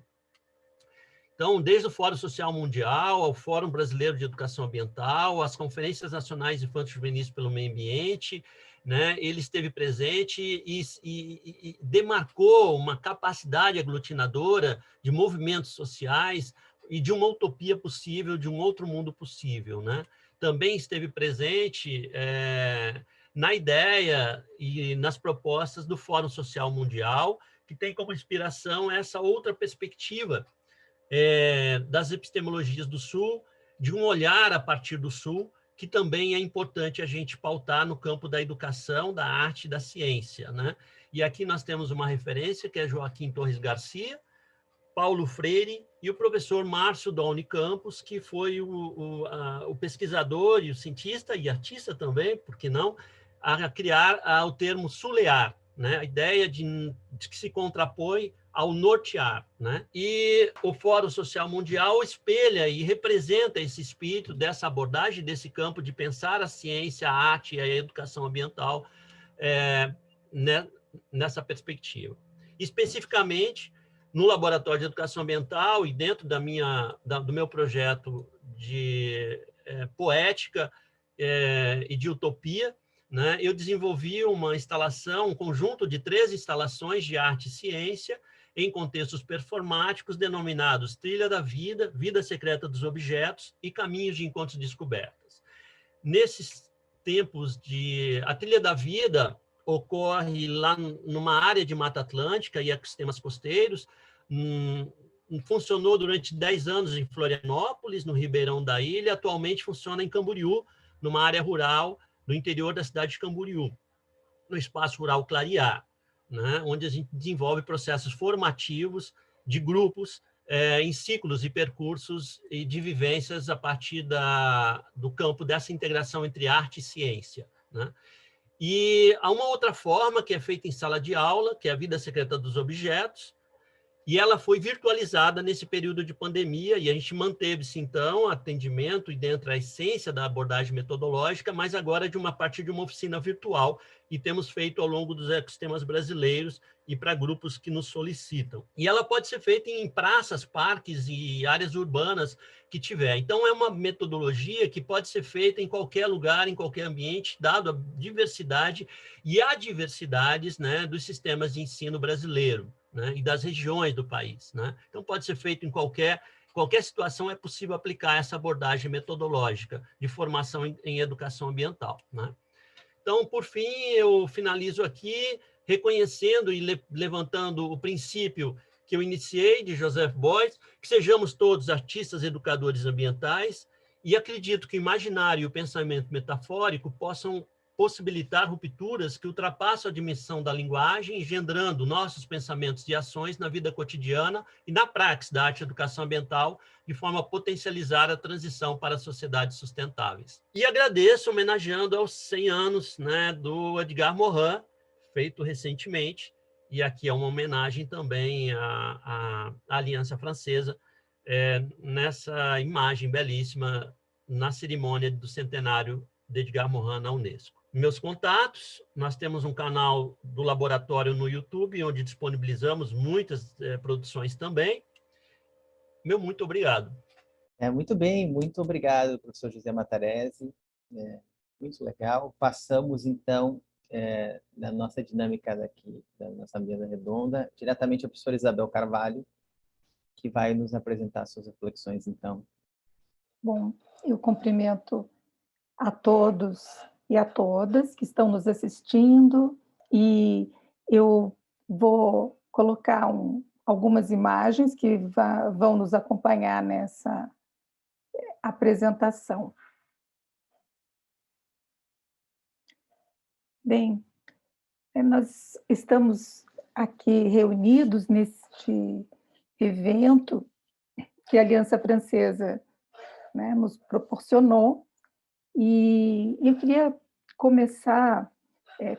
Então, desde o Fórum Social Mundial, ao Fórum Brasileiro de Educação Ambiental, às Conferências Nacionais Infanto-Juvenis pelo Meio Ambiente, né, ele esteve presente e demarcou uma capacidade aglutinadora de movimentos sociais e de uma utopia possível, de um outro mundo possível, né? Também esteve presente na ideia e nas propostas do Fórum Social Mundial, que tem como inspiração essa outra perspectiva das epistemologias do Sul, de um olhar a partir do Sul, que também é importante a gente pautar no campo da educação, da arte e da ciência, né? E aqui nós temos uma referência, que é Joaquim Torres Garcia, Paulo Freire e o professor Márcio da Unicampus, que foi o pesquisador e o cientista e artista também, por que não, a criar o termo sulear, né? A ideia de que se contrapõe ao nortear, né? E o Fórum Social Mundial espelha e representa esse espírito dessa abordagem, desse campo de pensar a ciência, a arte e a educação ambiental nessa perspectiva. Especificamente, no Laboratório de Educação Ambiental e dentro do meu projeto de poética e de utopia, né, eu desenvolvi uma instalação, um conjunto de 3 instalações de arte e ciência em contextos performáticos denominados Trilha da Vida, Vida Secreta dos Objetos e Caminhos de Encontros e Descobertas. Nesses tempos a Trilha da Vida ocorre lá numa área de Mata Atlântica e ecossistemas costeiros, funcionou durante 10 anos em Florianópolis, no Ribeirão da Ilha, atualmente funciona em Camboriú, numa área rural do interior da cidade de Camboriú, no Espaço Rural Clarear, né, onde a gente desenvolve processos formativos de grupos em ciclos e percursos e de vivências a partir do campo dessa integração entre arte e ciência, né? E há uma outra forma que é feita em sala de aula, que é a Vida Secreta dos Objetos, e ela foi virtualizada nesse período de pandemia, e a gente manteve-se, então, atendimento e dentro da essência da abordagem metodológica, mas agora a partir de uma oficina virtual, e temos feito ao longo dos ecossistemas brasileiros e para grupos que nos solicitam. E ela pode ser feita em praças, parques e áreas urbanas que tiver. Então, é uma metodologia que pode ser feita em qualquer lugar, em qualquer ambiente, dado a diversidade e adversidades, né, dos sistemas de ensino brasileiro, né, e das regiões do país, né? Então, pode ser feito em qualquer situação, é possível aplicar essa abordagem metodológica de formação em educação ambiental, né? Então, por fim, eu finalizo aqui reconhecendo e levantando o princípio que eu iniciei de Joseph Beuys, que sejamos todos artistas educadores ambientais, e acredito que o imaginário e o pensamento metafórico possam possibilitar rupturas que ultrapassam a dimensão da linguagem, engendrando nossos pensamentos e ações na vida cotidiana e na prática da arte e educação ambiental, de forma a potencializar a transição para sociedades sustentáveis. E agradeço, homenageando aos 100 anos, né, do Edgar Morin, feito recentemente, e aqui é uma homenagem também à Aliança Francesa, nessa imagem belíssima na cerimônia do centenário de Edgar Morin na Unesco. Meus contatos, nós temos um canal do laboratório no YouTube, onde disponibilizamos muitas produções também. Muito obrigado. Muito bem, muito obrigado, professor José Matarese. Muito legal. Passamos, então, na nossa dinâmica daqui, da nossa mesa redonda, diretamente a professora Isabel Carvalho, que vai nos apresentar suas reflexões, então. Bom, eu cumprimento a todos e a todas que estão nos assistindo, e eu vou colocar algumas imagens que vão nos acompanhar nessa apresentação. Bem, nós estamos aqui reunidos neste evento que a Aliança Francesa, né, nos proporcionou, e eu queria começar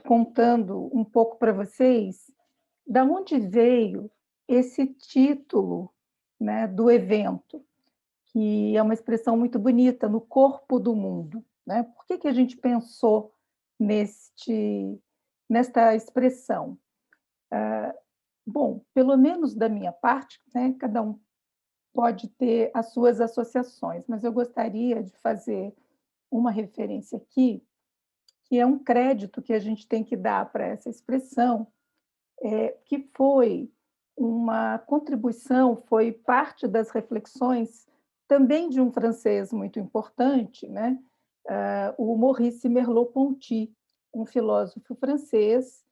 contando um pouco para vocês de onde veio esse título, né, do evento, que é uma expressão muito bonita, no corpo do mundo, né? Por que a gente pensou nesta expressão? Bom, pelo menos da minha parte, né, cada um pode ter as suas associações, mas eu gostaria de fazer uma referência aqui, que é um crédito que a gente tem que dar para essa expressão, que foi uma contribuição, foi parte das reflexões também de um francês muito importante, né? O Maurice Merleau-Ponty, um filósofo francês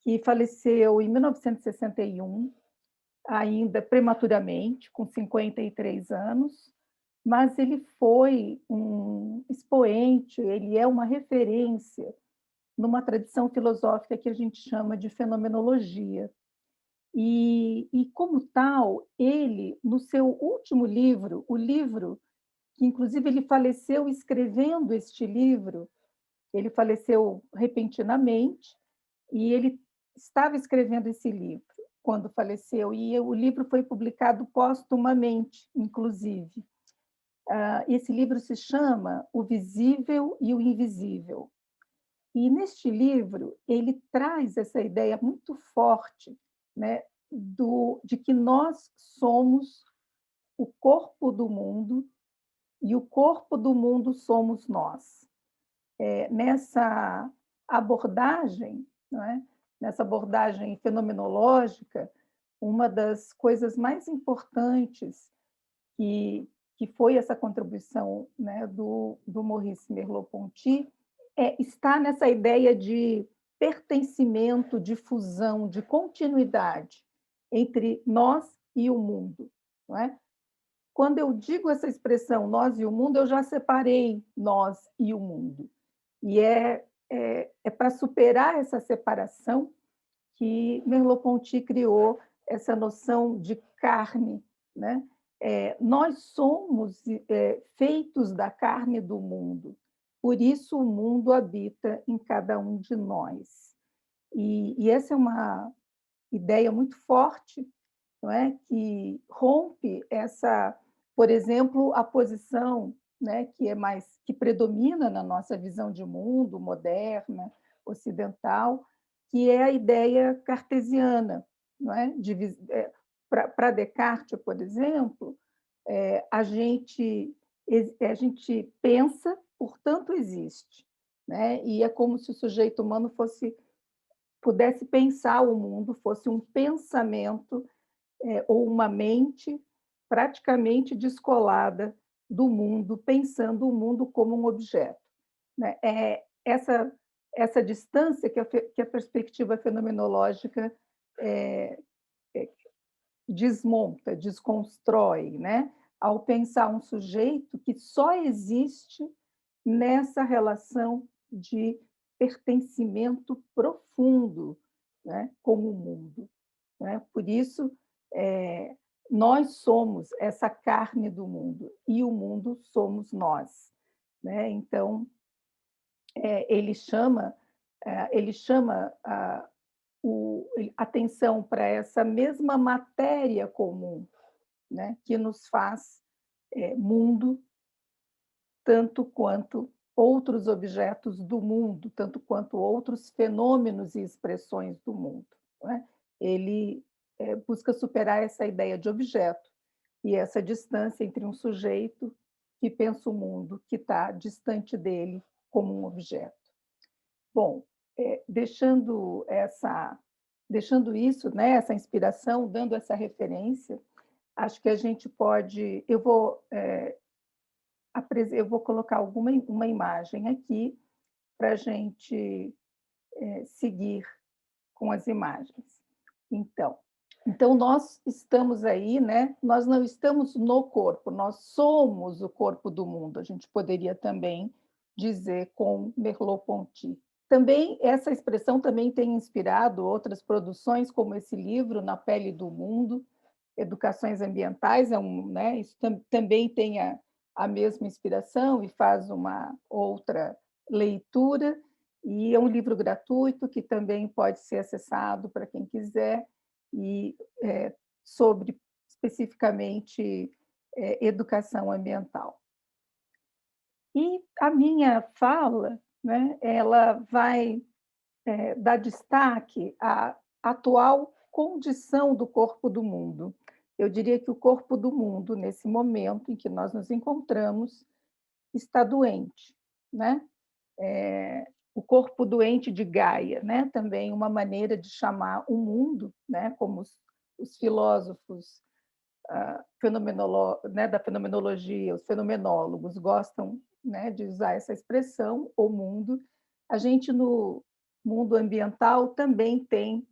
que faleceu em 1961, ainda prematuramente, com 53 anos, mas ele foi um expoente, ele é uma referência numa tradição filosófica que a gente chama de fenomenologia. E como tal, ele, no seu último livro, o livro que, inclusive, ele faleceu escrevendo este livro, ele faleceu repentinamente, e ele estava escrevendo esse livro quando faleceu, e o livro foi publicado póstumamente, inclusive. Esse livro se chama O Visível e o Invisível. E neste livro, ele traz essa ideia muito forte, né, de que nós somos o corpo do mundo e o corpo do mundo somos nós. Nessa abordagem, não é? Nessa abordagem fenomenológica, uma das coisas mais importantes que foi essa contribuição, né, do Maurice Merleau-Ponty está nessa ideia de pertencimento, de fusão, de continuidade entre nós e o mundo, não é? Quando eu digo essa expressão nós e o mundo, eu já separei nós e o mundo. E é para superar essa separação que Merleau-Ponty criou essa noção de carne, né? Nós somos feitos da carne do mundo, por isso o mundo habita em cada um de nós. E essa é uma ideia muito forte, não é? Que rompe essa, por exemplo, a posição, né, que predomina na nossa visão de mundo moderna, ocidental, que é a ideia cartesiana, não é? Para Descartes, por exemplo, a gente pensa, portanto existe, né? E é como se o sujeito humano pudesse pensar o mundo, fosse um pensamento ou uma mente praticamente descolada do mundo, pensando o mundo como um objeto, né? Essa distância que a perspectiva fenomenológica desmonta, desconstrói, né? Ao pensar um sujeito que só existe nessa relação de pertencimento profundo, né, com o mundo, né? Por isso, nós somos essa carne do mundo e o mundo somos nós, né? Então, ele chama a atenção para essa mesma matéria comum, né, que nos faz mundo, tanto quanto outros objetos do mundo, tanto quanto outros fenômenos e expressões do mundo, né? Ele busca superar essa ideia de objeto e essa distância entre um sujeito que pensa o mundo, que está distante dele como um objeto. Bom, deixando isso, né, essa inspiração, dando essa referência, acho que a gente pode... Eu vou colocar uma imagem aqui para a gente seguir com as imagens. Então, nós estamos aí, né? Nós não estamos no corpo, nós somos o corpo do mundo. A gente poderia também dizer com Merleau-Ponty. Também, essa expressão também tem inspirado outras produções, como esse livro, Na Pele do Mundo, Educações Ambientais, né? Isso também tem a mesma inspiração e faz uma outra leitura, e é um livro gratuito que também pode ser acessado para quem quiser, e sobre, especificamente, educação ambiental. E a minha fala, né, ela vai dar destaque à atual condição do corpo do mundo. eu diria que o corpo do mundo, nesse momento em que nós nos encontramos, está doente, né? O corpo doente de Gaia, né? Também uma maneira de chamar o mundo, né? Como os filósofos né? Da fenomenologia, os fenomenólogos gostam, né? De usar essa expressão, o mundo. A gente, no mundo ambiental, também tem,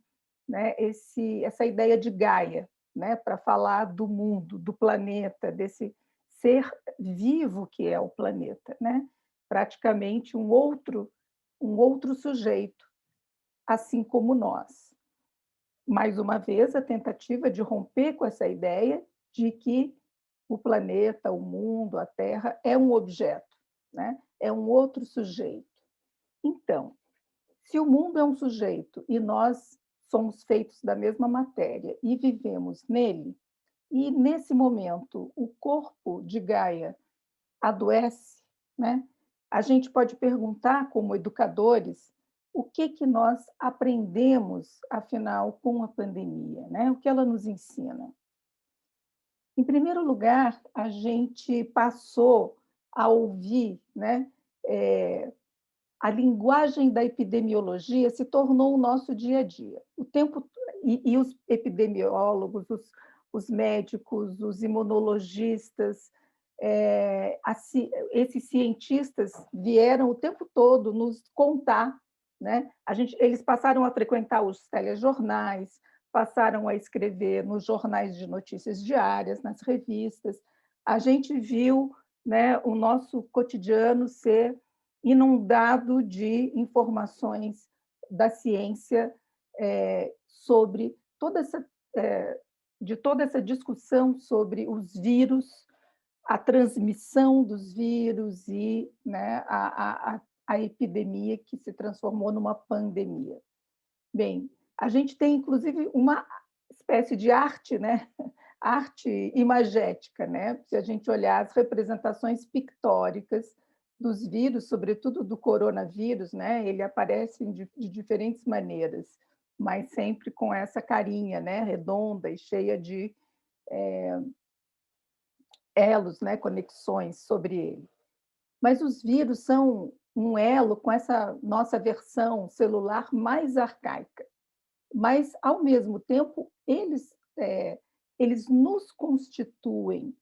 né? Essa ideia de Gaia, né? Para falar do mundo, do planeta, desse ser vivo que é o planeta, né? Praticamente um outro sujeito, assim como nós. Mais uma vez, a tentativa de romper com essa ideia de que o planeta, o mundo, a Terra é um objeto, né? É um outro sujeito. Então, se o mundo é um sujeito e nós somos feitos da mesma matéria e vivemos nele, e nesse momento o corpo de Gaia adoece, né? A gente pode perguntar, como educadores, o que nós aprendemos, afinal, com a pandemia, né? O que ela nos ensina? Em primeiro lugar, a gente passou a ouvir, né? A linguagem da epidemiologia se tornou o nosso dia a dia. O tempo e os epidemiólogos, os médicos, os imunologistas, esses cientistas vieram o tempo todo nos contar, né? Eles passaram a frequentar os telejornais, passaram a escrever nos jornais de notícias diárias, nas revistas. A gente viu, né, o nosso cotidiano ser inundado de informações da ciência sobre toda essa discussão sobre os vírus, a transmissão dos vírus e, né, a epidemia que se transformou numa pandemia. Bem, a gente tem, inclusive, uma espécie de arte, né? Arte imagética, né? Se a gente olhar as representações pictóricas dos vírus, sobretudo do coronavírus, né? Ele aparece de diferentes maneiras, mas sempre com essa carinha, né? Redonda e cheia de elos, né? Conexões sobre ele. Mas os vírus são um elo com essa nossa versão celular mais arcaica. Mas, ao mesmo tempo, eles nos constituem,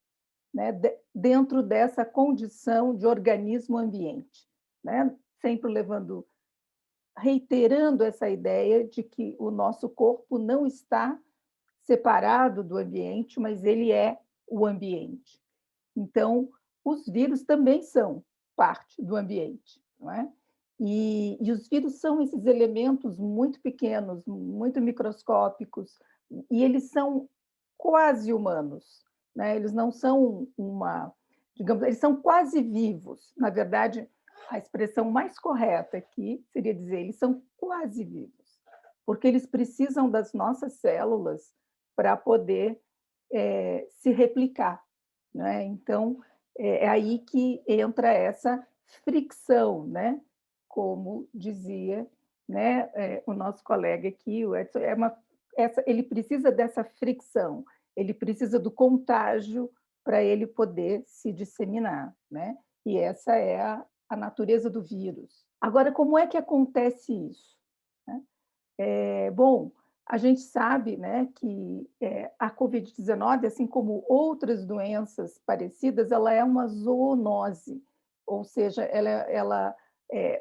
né, dentro dessa condição de organismo ambiente, né? Sempre reiterando essa ideia de que o nosso corpo não está separado do ambiente, mas ele é o ambiente. Então, os vírus também são parte do ambiente, não é? E os vírus são esses elementos muito pequenos, muito microscópicos, e eles são quase humanos, né? Eles não são digamos, eles são quase vivos. Na verdade, a expressão mais correta aqui seria dizer, eles são quase vivos, porque eles precisam das nossas células para poder se replicar, né? Então, é aí que entra essa fricção, né? Como dizia, né, o nosso colega aqui, o Edson, ele precisa dessa fricção, ele precisa do contágio para ele poder se disseminar, né? E essa é a natureza do vírus. Agora, como é que acontece isso? Bom, a gente sabe, né, que a Covid-19, assim como outras doenças parecidas, ela é uma zoonose, ou seja,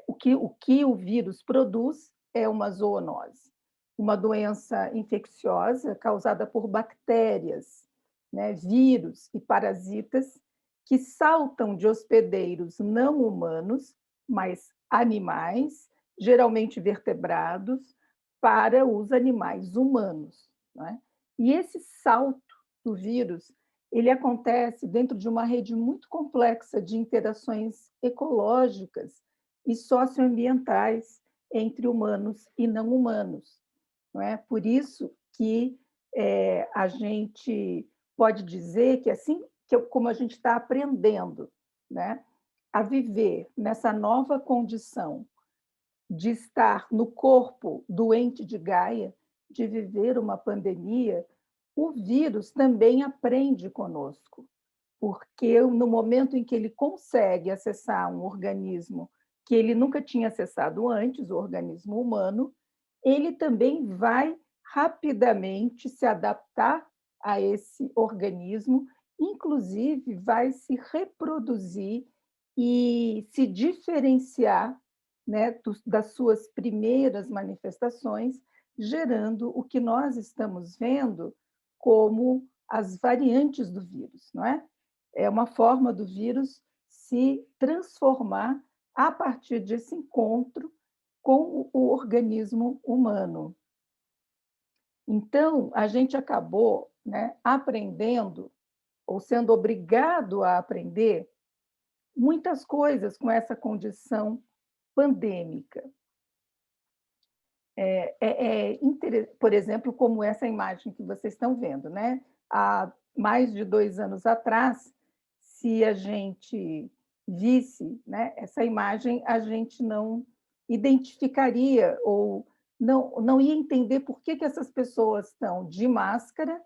o que o vírus produz é uma zoonose, uma doença infecciosa causada por bactérias, né, vírus e parasitas que saltam de hospedeiros não humanos, mas animais, geralmente vertebrados, para os animais humanos, né? E esse salto do vírus, ele acontece dentro de uma rede muito complexa de interações ecológicas e socioambientais entre humanos e não humanos, não é? Por isso que a gente pode dizer que como a gente está aprendendo, né, a viver nessa nova condição de estar no corpo doente de Gaia, de viver uma pandemia, o vírus também aprende conosco, porque no momento em que ele consegue acessar um organismo que ele nunca tinha acessado antes, o organismo humano, ele também vai rapidamente se adaptar a esse organismo, inclusive vai se reproduzir e se diferenciar, né, das suas primeiras manifestações, gerando o que nós estamos vendo como as variantes do vírus, não é? É uma forma do vírus se transformar a partir desse encontro com o organismo humano. Então, a gente acabou, né, aprendendo, ou sendo obrigado a aprender, muitas coisas com essa condição pandêmica. Por exemplo, como essa imagem que vocês estão vendo, né? Há mais de 2 anos atrás, se a gente visse, né, essa imagem, a gente não identificaria ou não ia entender por que essas pessoas estão de máscara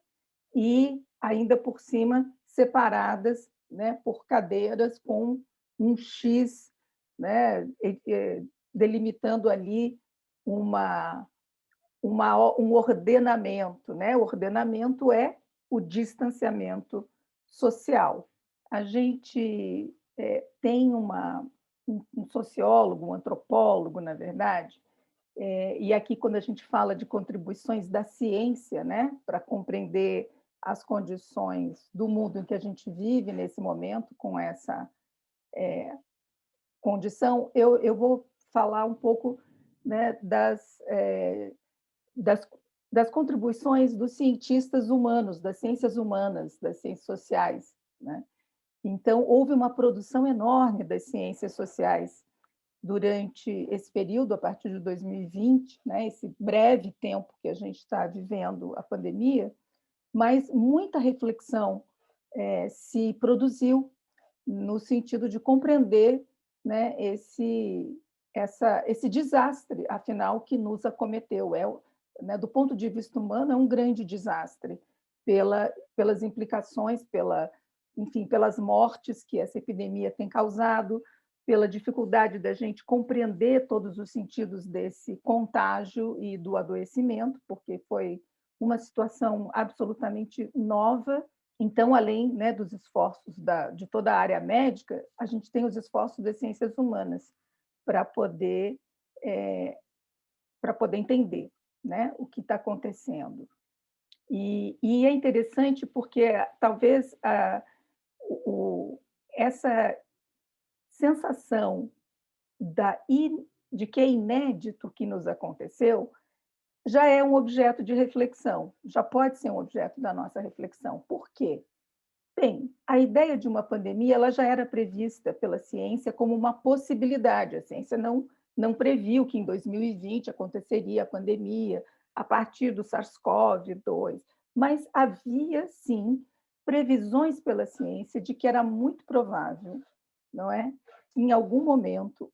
e, ainda por cima, separadas, né, por cadeiras com um X, né, delimitando ali um ordenamento, né? O ordenamento é o distanciamento social. A gente tem um sociólogo, um antropólogo, na verdade, e aqui, quando a gente fala de contribuições da ciência, né, para compreender as condições do mundo em que a gente vive nesse momento, com essa condição, eu vou falar um pouco, né, das contribuições dos cientistas humanos, das ciências humanas, das ciências sociais, né? Então, houve uma produção enorme das ciências sociais durante esse período, a partir de 2020, né, esse breve tempo que a gente está vivendo a pandemia, mas muita reflexão se produziu no sentido de compreender, né, esse desastre, afinal, que nos acometeu. Né, do ponto de vista humano, é um grande desastre, pelas implicações, enfim, pelas mortes que essa epidemia tem causado, pela dificuldade da gente compreender todos os sentidos desse contágio e do adoecimento, porque foi uma situação absolutamente nova. Então, além, né, dos esforços de toda a área médica, a gente tem os esforços das ciências humanas para poder entender, né, o que está acontecendo. E é interessante porque talvez essa sensação de que é inédito o que nos aconteceu já é um objeto de reflexão, já pode ser um objeto da nossa reflexão. Por quê? Bem, a ideia de uma pandemia ela já era prevista pela ciência como uma possibilidade. A ciência não previu que em 2020 aconteceria a pandemia a partir do SARS-CoV-2, mas havia, sim, previsões pela ciência de que era muito provável, não é? Que em algum momento,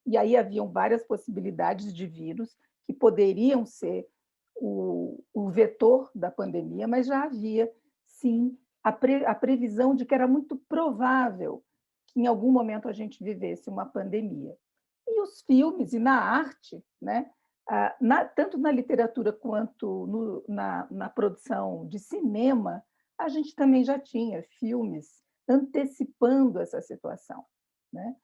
e aí haviam várias possibilidades de vírus que poderiam ser o vetor da pandemia, mas já havia, sim, a previsão de que era muito provável que em algum momento a gente vivesse uma pandemia. E os filmes e na arte, né, tanto na literatura quanto na produção de cinema, a gente também já tinha filmes antecipando essa situação, né?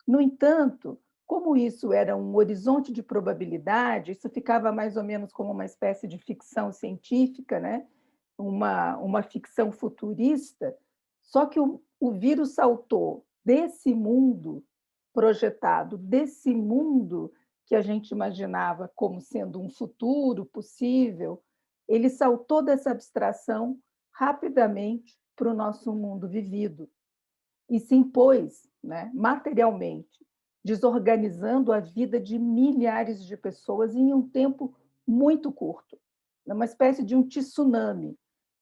No entanto, como isso era um horizonte de probabilidade, isso ficava mais ou menos como uma espécie de ficção científica, né? Uma ficção futurista, só que o vírus saltou desse mundo projetado, desse mundo que a gente imaginava como sendo um futuro possível, ele saltou dessa abstração rapidamente para o nosso mundo vivido e se impôs, né, materialmente, desorganizando a vida de milhares de pessoas em um tempo muito curto, uma espécie de um tsunami,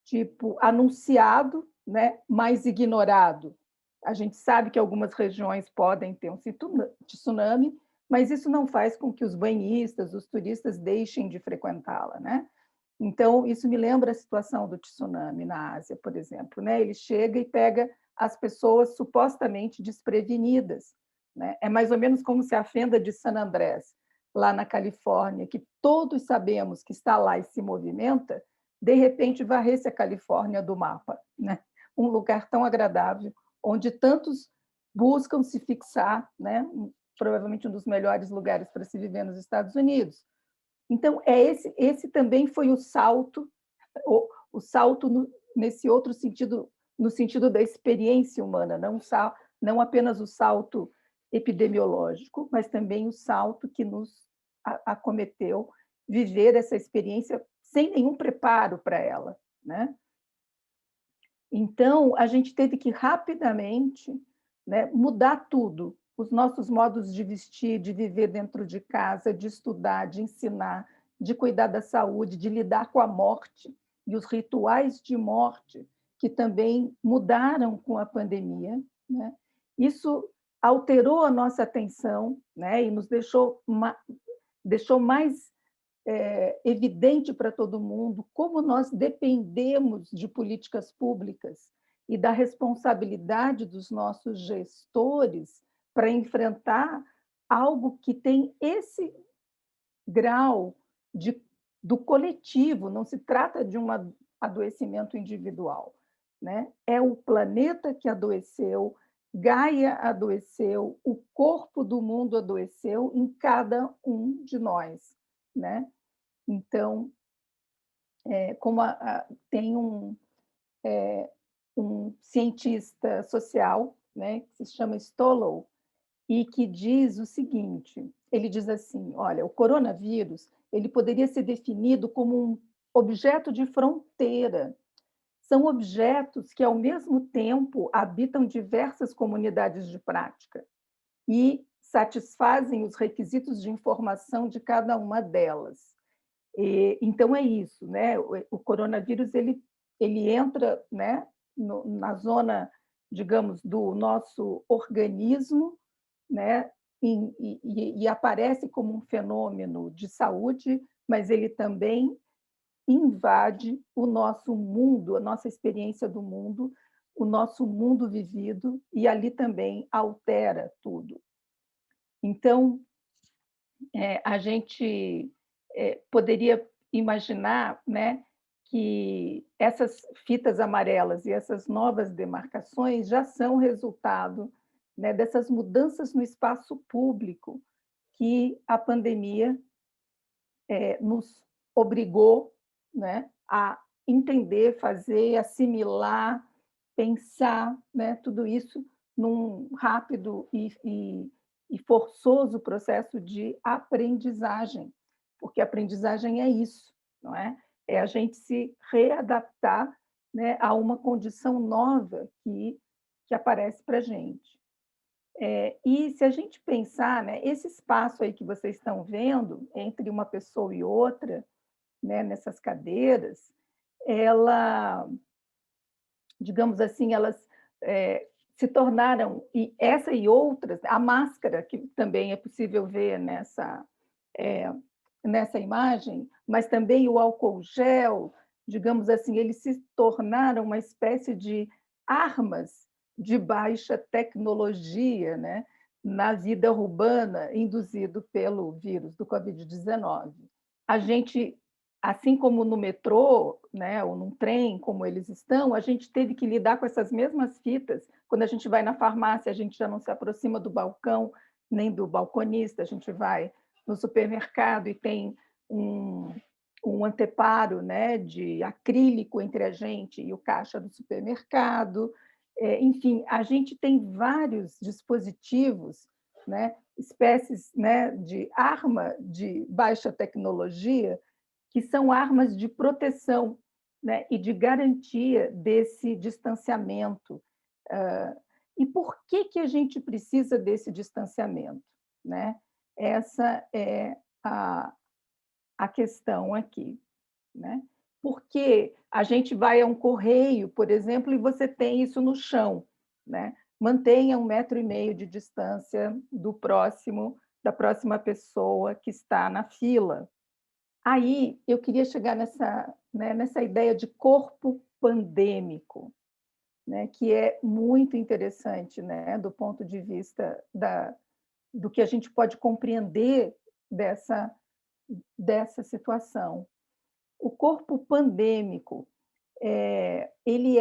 tipo anunciado, né, mas ignorado. A gente sabe que algumas regiões podem ter um tsunami, mas isso não faz com que os banhistas, os turistas deixem de frequentá-la, né? Então, isso me lembra a situação do tsunami na Ásia, por exemplo, né? Ele chega e pega as pessoas supostamente desprevenidas, né? É mais ou menos como se a fenda de San Andrés, lá na Califórnia, que todos sabemos que está lá e se movimenta, de repente varresse a Califórnia do mapa, né? Um lugar tão agradável, onde tantos buscam se fixar, né? Provavelmente um dos melhores lugares para se viver nos Estados Unidos. Então, esse também foi o salto nesse outro sentido, no sentido da experiência humana, não apenas o salto epidemiológico, mas também o salto que nos acometeu viver essa experiência sem nenhum preparo para ela, né? Então, a gente teve que rapidamente, né, mudar tudo, os nossos modos de vestir, de viver dentro de casa, de estudar, de ensinar, de cuidar da saúde, de lidar com a morte e os rituais de morte que também mudaram com a pandemia, né? Isso alterou a nossa atenção, né, e nos deixou mais evidente para todo mundo como nós dependemos de políticas públicas e da responsabilidade dos nossos gestores para enfrentar algo que tem esse grau do coletivo, não se trata de um adoecimento individual, né? É o planeta que adoeceu, Gaia adoeceu, o corpo do mundo adoeceu em cada um de nós, né? Então, tem um cientista social, né, que se chama Stolow, e que diz o seguinte, ele diz assim, olha, o coronavírus ele poderia ser definido como um objeto de fronteira. São objetos que, ao mesmo tempo, habitam diversas comunidades de prática e satisfazem os requisitos de informação de cada uma delas. Então, é isso, né? O coronavírus ele entra, né, na zona, digamos, do nosso organismo, né, e aparece como um fenômeno de saúde, mas ele também invade o nosso mundo, a nossa experiência do mundo, o nosso mundo vivido, e ali também altera tudo. Então, a gente poderia imaginar, né, que essas fitas amarelas e essas novas demarcações já são resultado, né, dessas mudanças no espaço público que a pandemia nos obrigou, né, a entender, fazer, assimilar, pensar, né, tudo isso num rápido e forçoso processo de aprendizagem, porque aprendizagem é isso, não é? É a gente se readaptar, né, a uma condição nova que aparece para a gente. E se a gente pensar, né, esse espaço aí que vocês estão vendo entre uma pessoa e outra, né, nessas cadeiras, digamos assim, elas se tornaram, e essa e outras, a máscara, que também é possível ver nessa imagem, mas também o álcool gel, digamos assim, eles se tornaram uma espécie de armas de baixa tecnologia, né, na vida urbana, induzido pelo vírus do Covid-19. A gente, assim como no metrô, né, ou num trem, como eles estão, a gente teve que lidar com essas mesmas fitas. Quando a gente vai na farmácia, a gente já não se aproxima do balcão, nem do balconista, a gente vai no supermercado e tem um anteparo, né, de acrílico entre a gente e o caixa do supermercado. Enfim, a gente tem vários dispositivos, né, espécies, né, de arma de baixa tecnologia, que são armas de proteção, né, e de garantia desse distanciamento. E por que a gente precisa desse distanciamento, né? Essa é a questão aqui, né? Porque a gente vai a um correio, por exemplo, e você tem isso no chão, né? Mantenha 1,5 metro de distância da próxima pessoa que está na fila. Aí eu queria chegar nessa ideia de corpo pandêmico, né, que é muito interessante, né, do ponto de vista do que a gente pode compreender dessa situação. O corpo pandêmico, ele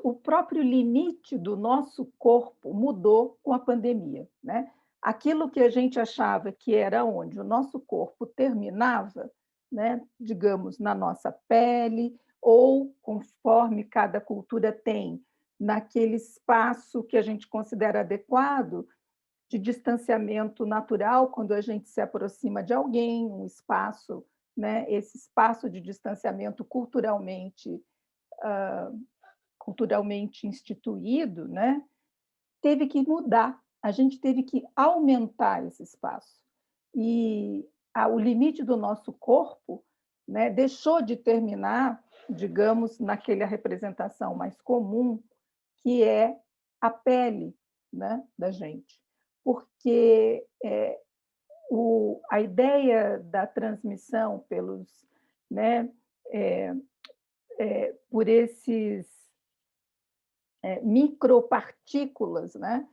o próprio limite do nosso corpo mudou com a pandemia, né? Aquilo que a gente achava que era onde o nosso corpo terminava, né, digamos, na nossa pele, ou conforme cada cultura tem, naquele espaço que a gente considera adequado, de distanciamento natural, quando a gente se aproxima de alguém, um espaço, né, esse espaço de distanciamento culturalmente instituído, né, teve que mudar, a gente teve que aumentar esse espaço. E o limite do nosso corpo, né, deixou de terminar, digamos, naquela representação mais comum, que é a pele, né, da gente. Porque a ideia da transmissão né, por esses micropartículas, né,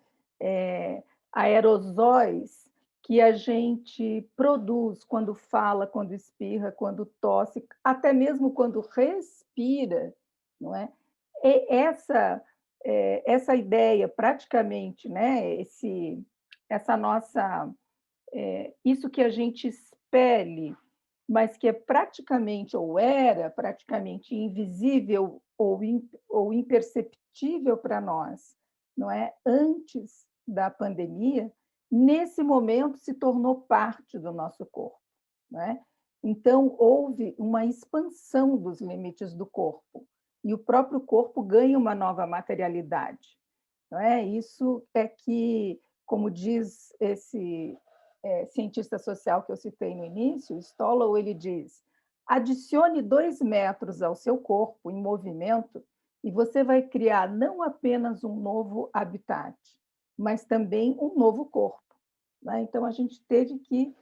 aerosóis que a gente produz quando fala, quando espirra, quando tosse, até mesmo quando respira, não é? Essa ideia, praticamente, né, essa nossa, isso que a gente expele, mas que é praticamente, ou era praticamente invisível ou imperceptível para nós, não é? Antes da pandemia, nesse momento se tornou parte do nosso corpo, não é? Então, houve uma expansão dos limites do corpo, e o próprio corpo ganha uma nova materialidade, não é? Isso é que, como diz esse cientista social que eu citei no início, Stollow, ele diz: adicione 2 metros ao seu corpo em movimento e você vai criar não apenas um novo habitat, mas também um novo corpo, né? Então, a gente teve que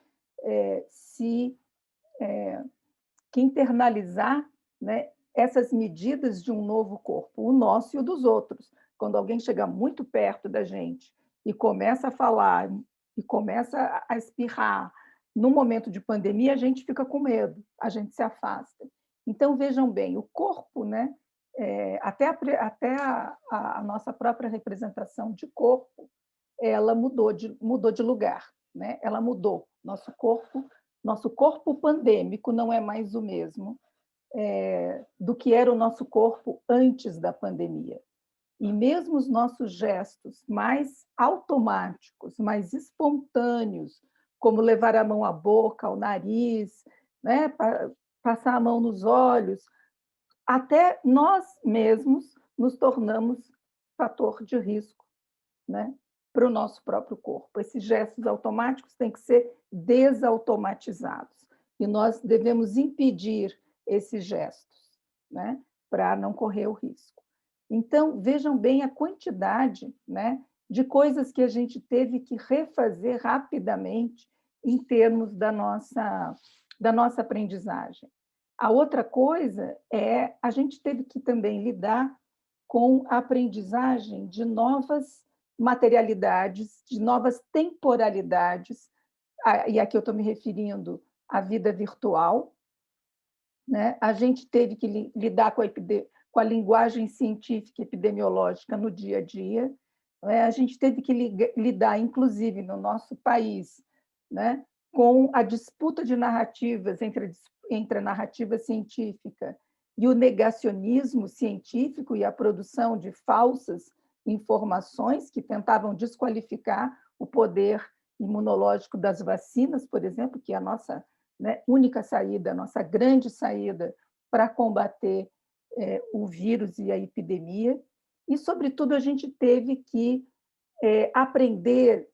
que internalizar, né, essas medidas de um novo corpo, o nosso e o dos outros. Quando alguém chega muito perto da gente e começa a falar, e começa a espirrar, no momento de pandemia, a gente fica com medo, a gente se afasta. Então, vejam bem, o corpo, né, até a nossa própria representação de corpo, ela mudou de lugar, né? Ela mudou. Nosso corpo pandêmico não é mais o mesmo do que era o nosso corpo antes da pandemia. E mesmo os nossos gestos mais automáticos, mais espontâneos, como levar a mão à boca, ao nariz, né? Passar a mão nos olhos, até nós mesmos nos tornamos fator de risco, né, para o nosso próprio corpo. Esses gestos automáticos têm que ser desautomatizados. E nós devemos impedir esses gestos, né, para não correr o risco. Então, vejam bem a quantidade, né, de coisas que a gente teve que refazer rapidamente em termos da nossa aprendizagem. A outra coisa é a gente teve que também lidar com a aprendizagem de novas materialidades, de novas temporalidades, e aqui eu estou me referindo à vida virtual, né? A gente teve que lidar com a linguagem científica e epidemiológica no dia a dia, né? A gente teve que lidar, inclusive, no nosso país, né, com a disputa de narrativas entre a narrativa científica e o negacionismo científico e a produção de falsas informações que tentavam desqualificar o poder imunológico das vacinas, por exemplo, que é a nossa, né, única saída, a nossa grande saída para combater o vírus e a epidemia. E, sobretudo, a gente teve que aprender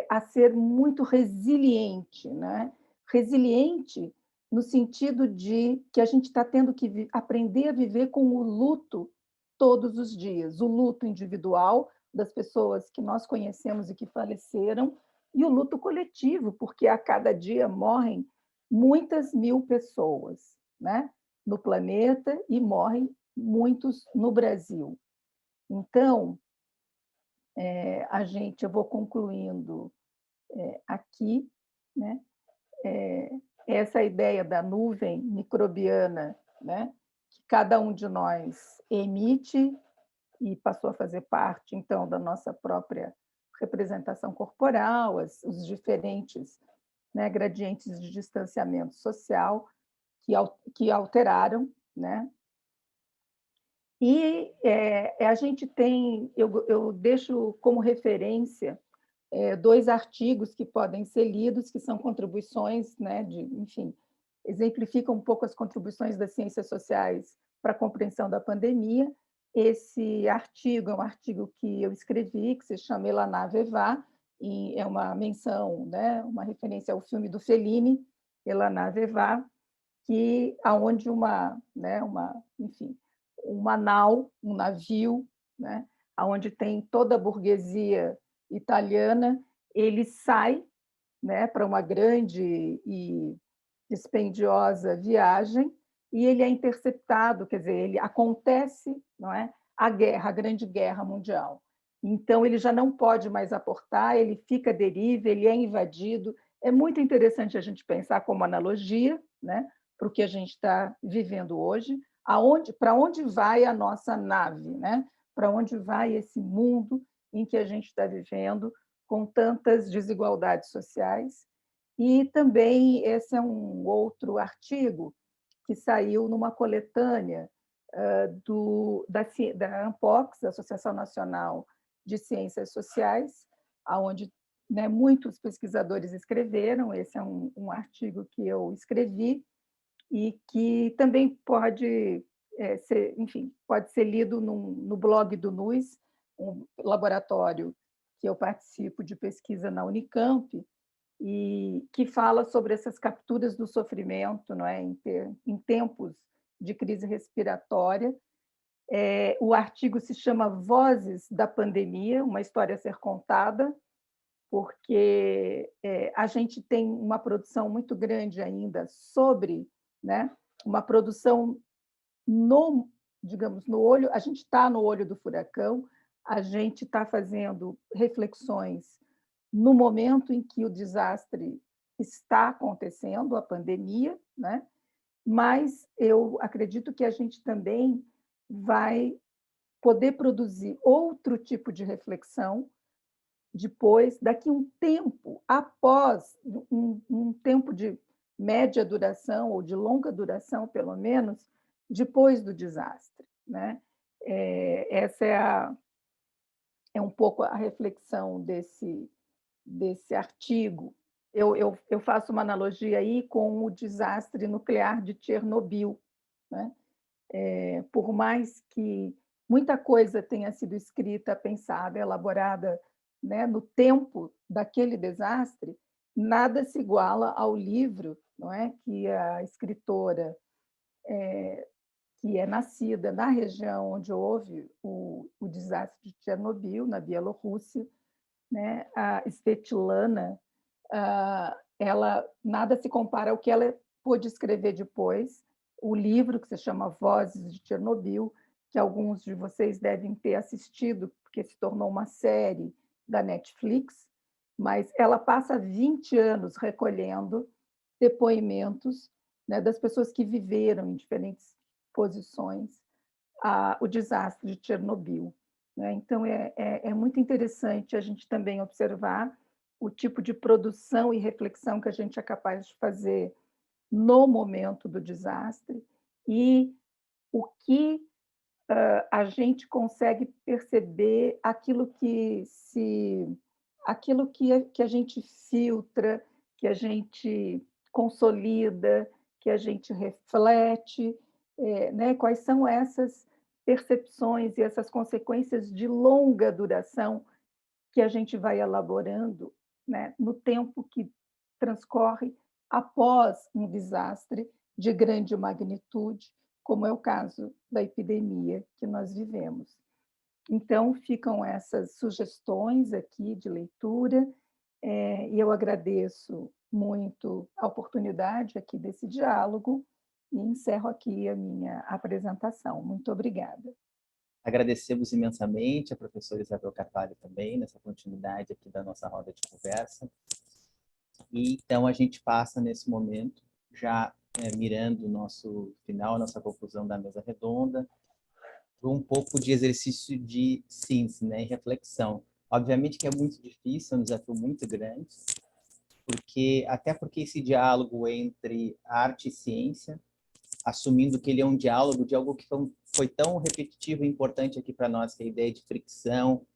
a ser muito resiliente, né? Resiliente no sentido de que a gente está tendo que aprender a viver com o luto todos os dias, o luto individual das pessoas que nós conhecemos e que faleceram, e o luto coletivo, porque a cada dia morrem muitas mil pessoas, né, no planeta, e morrem muitos no Brasil. Então, eu vou concluindo aqui, né, essa ideia da nuvem microbiana, né, que cada um de nós emite e passou a fazer parte, então, da nossa própria representação corporal, os diferentes, né, gradientes de distanciamento social que alteraram, né? E a gente tem, eu deixo como referência 2 artigos que podem ser lidos, que são contribuições, né, enfim, exemplificam um pouco as contribuições das ciências sociais para a compreensão da pandemia. Esse artigo é um artigo que eu escrevi, que se chama Elana Vevá, e é uma menção, né, uma referência ao filme do Fellini, Elana Vevá, que aonde enfim, uma nau, um navio, né, aonde tem toda a burguesia italiana, ele sai, né, para uma grande e dispendiosa viagem, e ele é interceptado, quer dizer, ele acontece, não é, a Grande Guerra Mundial. Então ele já não pode mais aportar, ele fica à deriva, ele é invadido. É muito interessante a gente pensar como analogia, né, para o que a gente está vivendo hoje, para onde vai a nossa nave, né? Para onde vai esse mundo em que a gente está vivendo com tantas desigualdades sociais. E também esse é um outro artigo que saiu numa coletânea da ANPOX, Associação Nacional de Ciências Sociais, onde, né, muitos pesquisadores escreveram. Esse é um artigo que eu escrevi e que também pode pode ser lido no blog do NUS, um laboratório que eu participo de pesquisa na Unicamp, e que fala sobre essas capturas do sofrimento, não é, em tempos de crise respiratória. O artigo se chama Vozes da Pandemia, uma história a ser contada, porque a gente tem uma produção muito grande ainda sobre, né, uma produção digamos, no olho, a gente está no olho do furacão, a gente está fazendo reflexões no momento em que o desastre está acontecendo, a pandemia, né? Mas eu acredito que a gente também vai poder produzir outro tipo de reflexão depois, daqui um tempo, após um tempo de média duração ou de longa duração, pelo menos, depois do desastre, né? Essa é um pouco a reflexão desse artigo. Eu faço uma analogia aí com o desastre nuclear de Chernobyl, né? Por mais que muita coisa tenha sido escrita, pensada, elaborada, né, no tempo daquele desastre, nada se iguala ao livro, não é, que a escritora que é nascida na região onde houve o desastre de Chernobyl, na Bielorrússia, né, a Svetlana, ela nada se compara ao que ela pôde escrever depois. O livro, que se chama Vozes de Chernobyl, que alguns de vocês devem ter assistido, porque se tornou uma série da Netflix, mas ela passa 20 anos recolhendo depoimentos, né, das pessoas que viveram em diferentes posições o desastre de Chernobyl, né? Então, é muito interessante a gente também observar o tipo de produção e reflexão que a gente é capaz de fazer no momento do desastre e o que a gente consegue perceber, aquilo que a gente filtra, que a gente consolida, que a gente reflete, né? Quais são essas percepções e essas consequências de longa duração que a gente vai elaborando, né, no tempo que transcorre após um desastre de grande magnitude, como é o caso da epidemia que nós vivemos. Então, ficam essas sugestões aqui de leitura E eu agradeço muito a oportunidade aqui desse diálogo e encerro aqui a minha apresentação. Muito obrigada. Agradecemos imensamente a professora Isabel Carvalho também, nessa continuidade aqui da nossa roda de conversa. E então a gente passa nesse momento, já mirando o nosso final, a nossa conclusão da mesa redonda, para um pouco de exercício de síntese, né, e reflexão. Obviamente que é muito difícil, é um desafio muito grande, até porque esse diálogo entre arte e ciência, assumindo que ele é um diálogo de algo que foi tão repetitivo e importante aqui para nós, que é a ideia de fricção,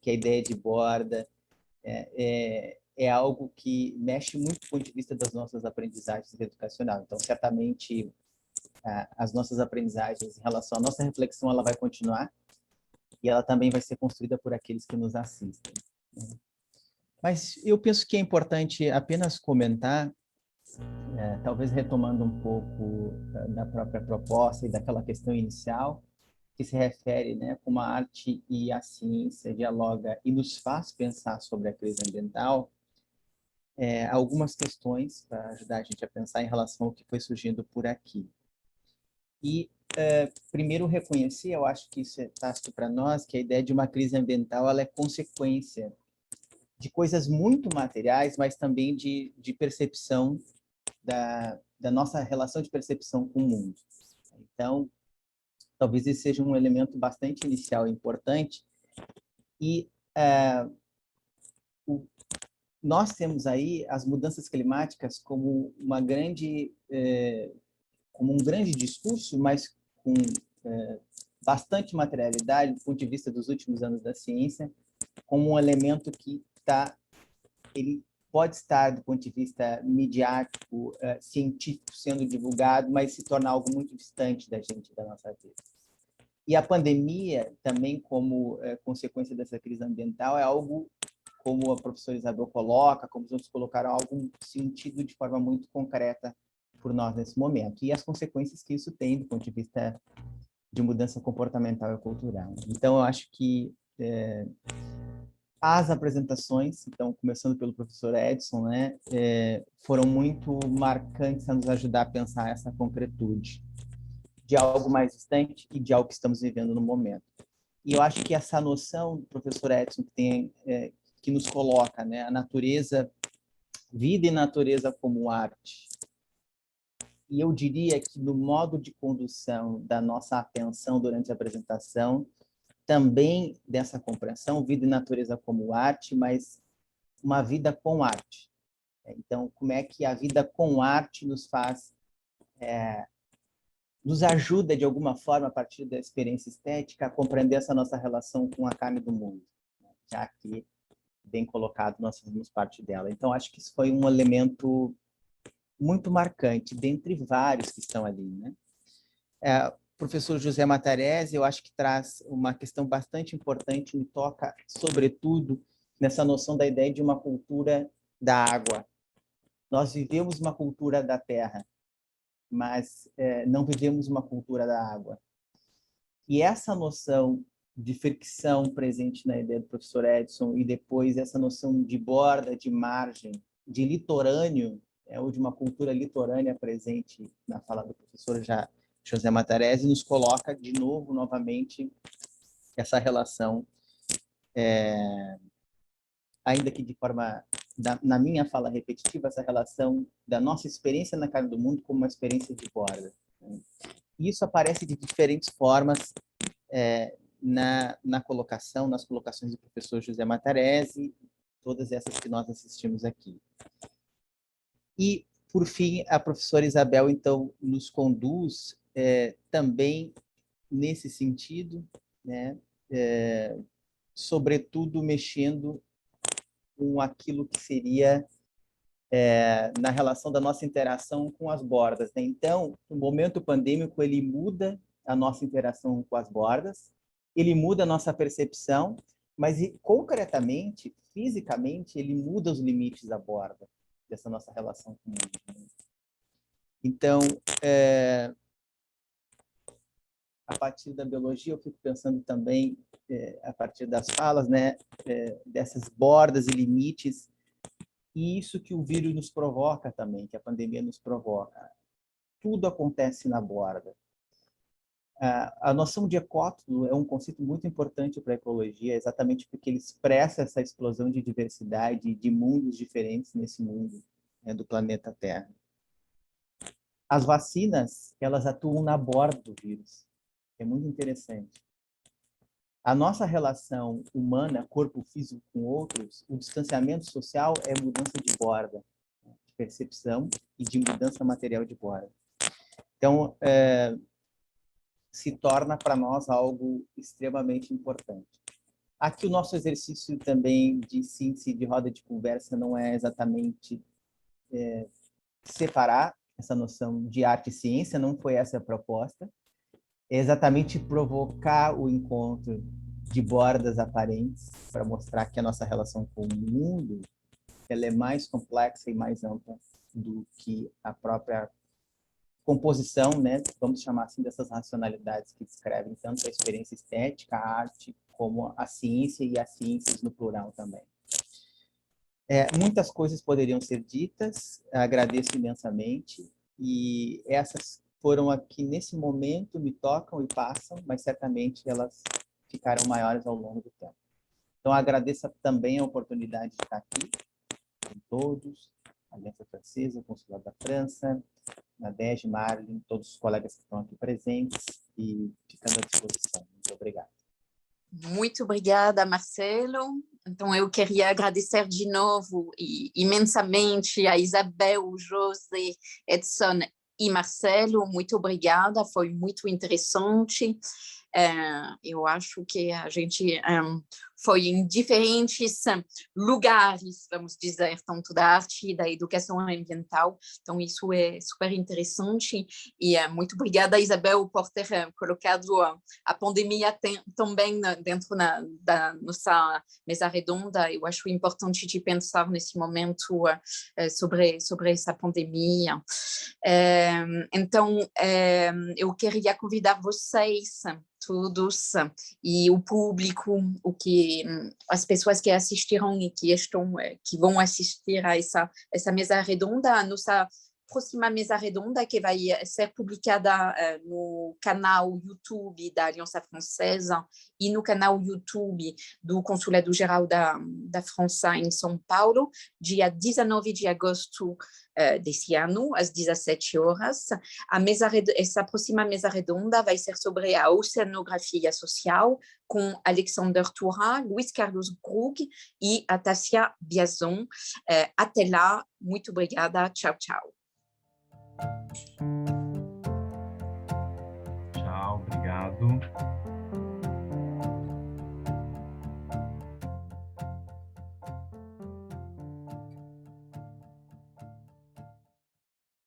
que é a ideia de borda, é algo que mexe muito do ponto de vista das nossas aprendizagens educacionais. Então, certamente, as nossas aprendizagens em relação à nossa reflexão, ela vai continuar e ela também vai ser construída por aqueles que nos assistem. Mas eu penso que é importante apenas comentar, talvez retomando um pouco da própria proposta e daquela questão inicial, que se refere, né, como a arte e a ciência dialoga e nos faz pensar sobre a crise ambiental, algumas questões para ajudar a gente a pensar em relação ao que foi surgindo por aqui. E, primeiro, reconhecer, eu acho que isso é tácito para nós, que a ideia de uma crise ambiental ela é consequência de coisas muito materiais, mas também de percepção da nossa relação de percepção com o mundo. Então, talvez esse seja um elemento bastante inicial e importante. E nós temos aí as mudanças climáticas como como um grande discurso, mas com bastante materialidade do ponto de vista dos últimos anos da ciência, como um elemento que ele pode estar, do ponto de vista midiático, científico, sendo divulgado, mas se torna algo muito distante da gente, da nossa vida. E a pandemia, também como consequência dessa crise ambiental, é algo, como a professora Isabel coloca, como os outros colocaram, algo sentido de forma muito concreta por nós nesse momento. E as consequências que isso tem do ponto de vista de mudança comportamental e cultural. Então, eu acho que as apresentações, então, começando pelo professor Edson, né, foram muito marcantes a nos ajudar a pensar essa concretude de algo mais distante e de algo que estamos vivendo no momento. E eu acho que essa noção do professor Edson que nos coloca, né, a natureza, vida e natureza como arte. E eu diria que no modo de condução da nossa atenção durante a apresentação, também dessa compreensão, vida e natureza como arte, mas uma vida com arte. Então, como é que a vida com arte nos faz, nos ajuda, de alguma forma, a partir da experiência estética, a compreender essa nossa relação com a carne do mundo, já que, bem colocado, nós fazemos parte dela. Então, acho que isso foi um elemento muito marcante, dentre vários que estão ali, né? O professor José Matarese, eu acho que traz uma questão bastante importante, me toca, sobretudo, nessa noção da ideia de uma cultura da água. Nós vivemos uma cultura da terra, mas não vivemos uma cultura da água. E essa noção de fricção presente na ideia do professor Edson e depois essa noção de borda, de margem, de litorâneo, ou de uma cultura litorânea presente na fala do professor José Matarese, nos coloca de novo, novamente, essa relação, ainda que de forma, na minha fala repetitiva, essa relação da nossa experiência na carne do mundo como uma experiência de borda. E isso aparece de diferentes formas nas colocações do professor José Matarese, todas essas que nós assistimos aqui. E, por fim, a professora Isabel, então, nos conduz também nesse sentido, né? Sobretudo mexendo com aquilo que seria na relação da nossa interação com as bordas, né? Então, o momento pandêmico, ele muda a nossa interação com as bordas, ele muda a nossa percepção, mas concretamente, fisicamente, ele muda os limites da borda, dessa nossa relação com o mundo. Então, a partir da biologia, eu fico pensando também, a partir das falas, né, dessas bordas e limites E isso que o vírus nos provoca também, que a pandemia nos provoca. Tudo acontece na borda. A noção de ecótono é um conceito muito importante para a ecologia, exatamente porque ele expressa essa explosão de diversidade de mundos diferentes nesse mundo, né, do planeta Terra. As vacinas, elas atuam na borda do vírus. É muito interessante. A nossa relação humana, corpo físico com outros, o distanciamento social é mudança de borda, de percepção e de mudança material de borda. Então, se torna para nós algo extremamente importante. Aqui o nosso exercício também de síntese, de roda de conversa, não é exatamente separar essa noção de arte e ciência, não foi essa a proposta, é exatamente provocar o encontro de bordas aparentes para mostrar que a nossa relação com o mundo ela é mais complexa e mais ampla do que a própria composição, né, vamos chamar assim, dessas racionalidades que descrevem tanto a experiência estética, a arte, como a ciência e as ciências no plural também. Muitas coisas poderiam ser ditas, agradeço imensamente, e essas foram aqui nesse momento, me tocam e passam, mas certamente elas ficarão maiores ao longo do tempo. Então, agradeço também a oportunidade de estar aqui com todos, a Aliança Francesa, o Consulado da França, Nadege, Marlin, todos os colegas que estão aqui presentes e ficando à disposição. Muito obrigado. Muito obrigada, Marcelo. Então, eu queria agradecer de novo e imensamente a Isabel, José, Edson e Marcelo. Muito obrigada, foi muito interessante. Eu acho que a gente foi em diferentes lugares, vamos dizer, tanto da arte e da educação ambiental. Então, isso é super interessante. E muito obrigada, Isabel, por ter colocado a pandemia também dentro da nossa mesa redonda. Eu acho importante de pensar nesse momento sobre essa pandemia. Então, eu queria convidar vocês todos e o público, as pessoas que assistiram e que vão assistir a essa mesa redonda, a nossa próxima mesa redonda, que vai ser publicada no canal YouTube da Aliança Francesa e no canal YouTube do Consulado Geral da França em São Paulo, dia 19 de agosto desse ano, às 17 horas. Essa próxima mesa redonda vai ser sobre a oceanografia social, com Alexander Toura, Luiz Carlos Krug e a Tássia Biazon. Até lá, muito obrigada, tchau, tchau. Tchau, obrigado.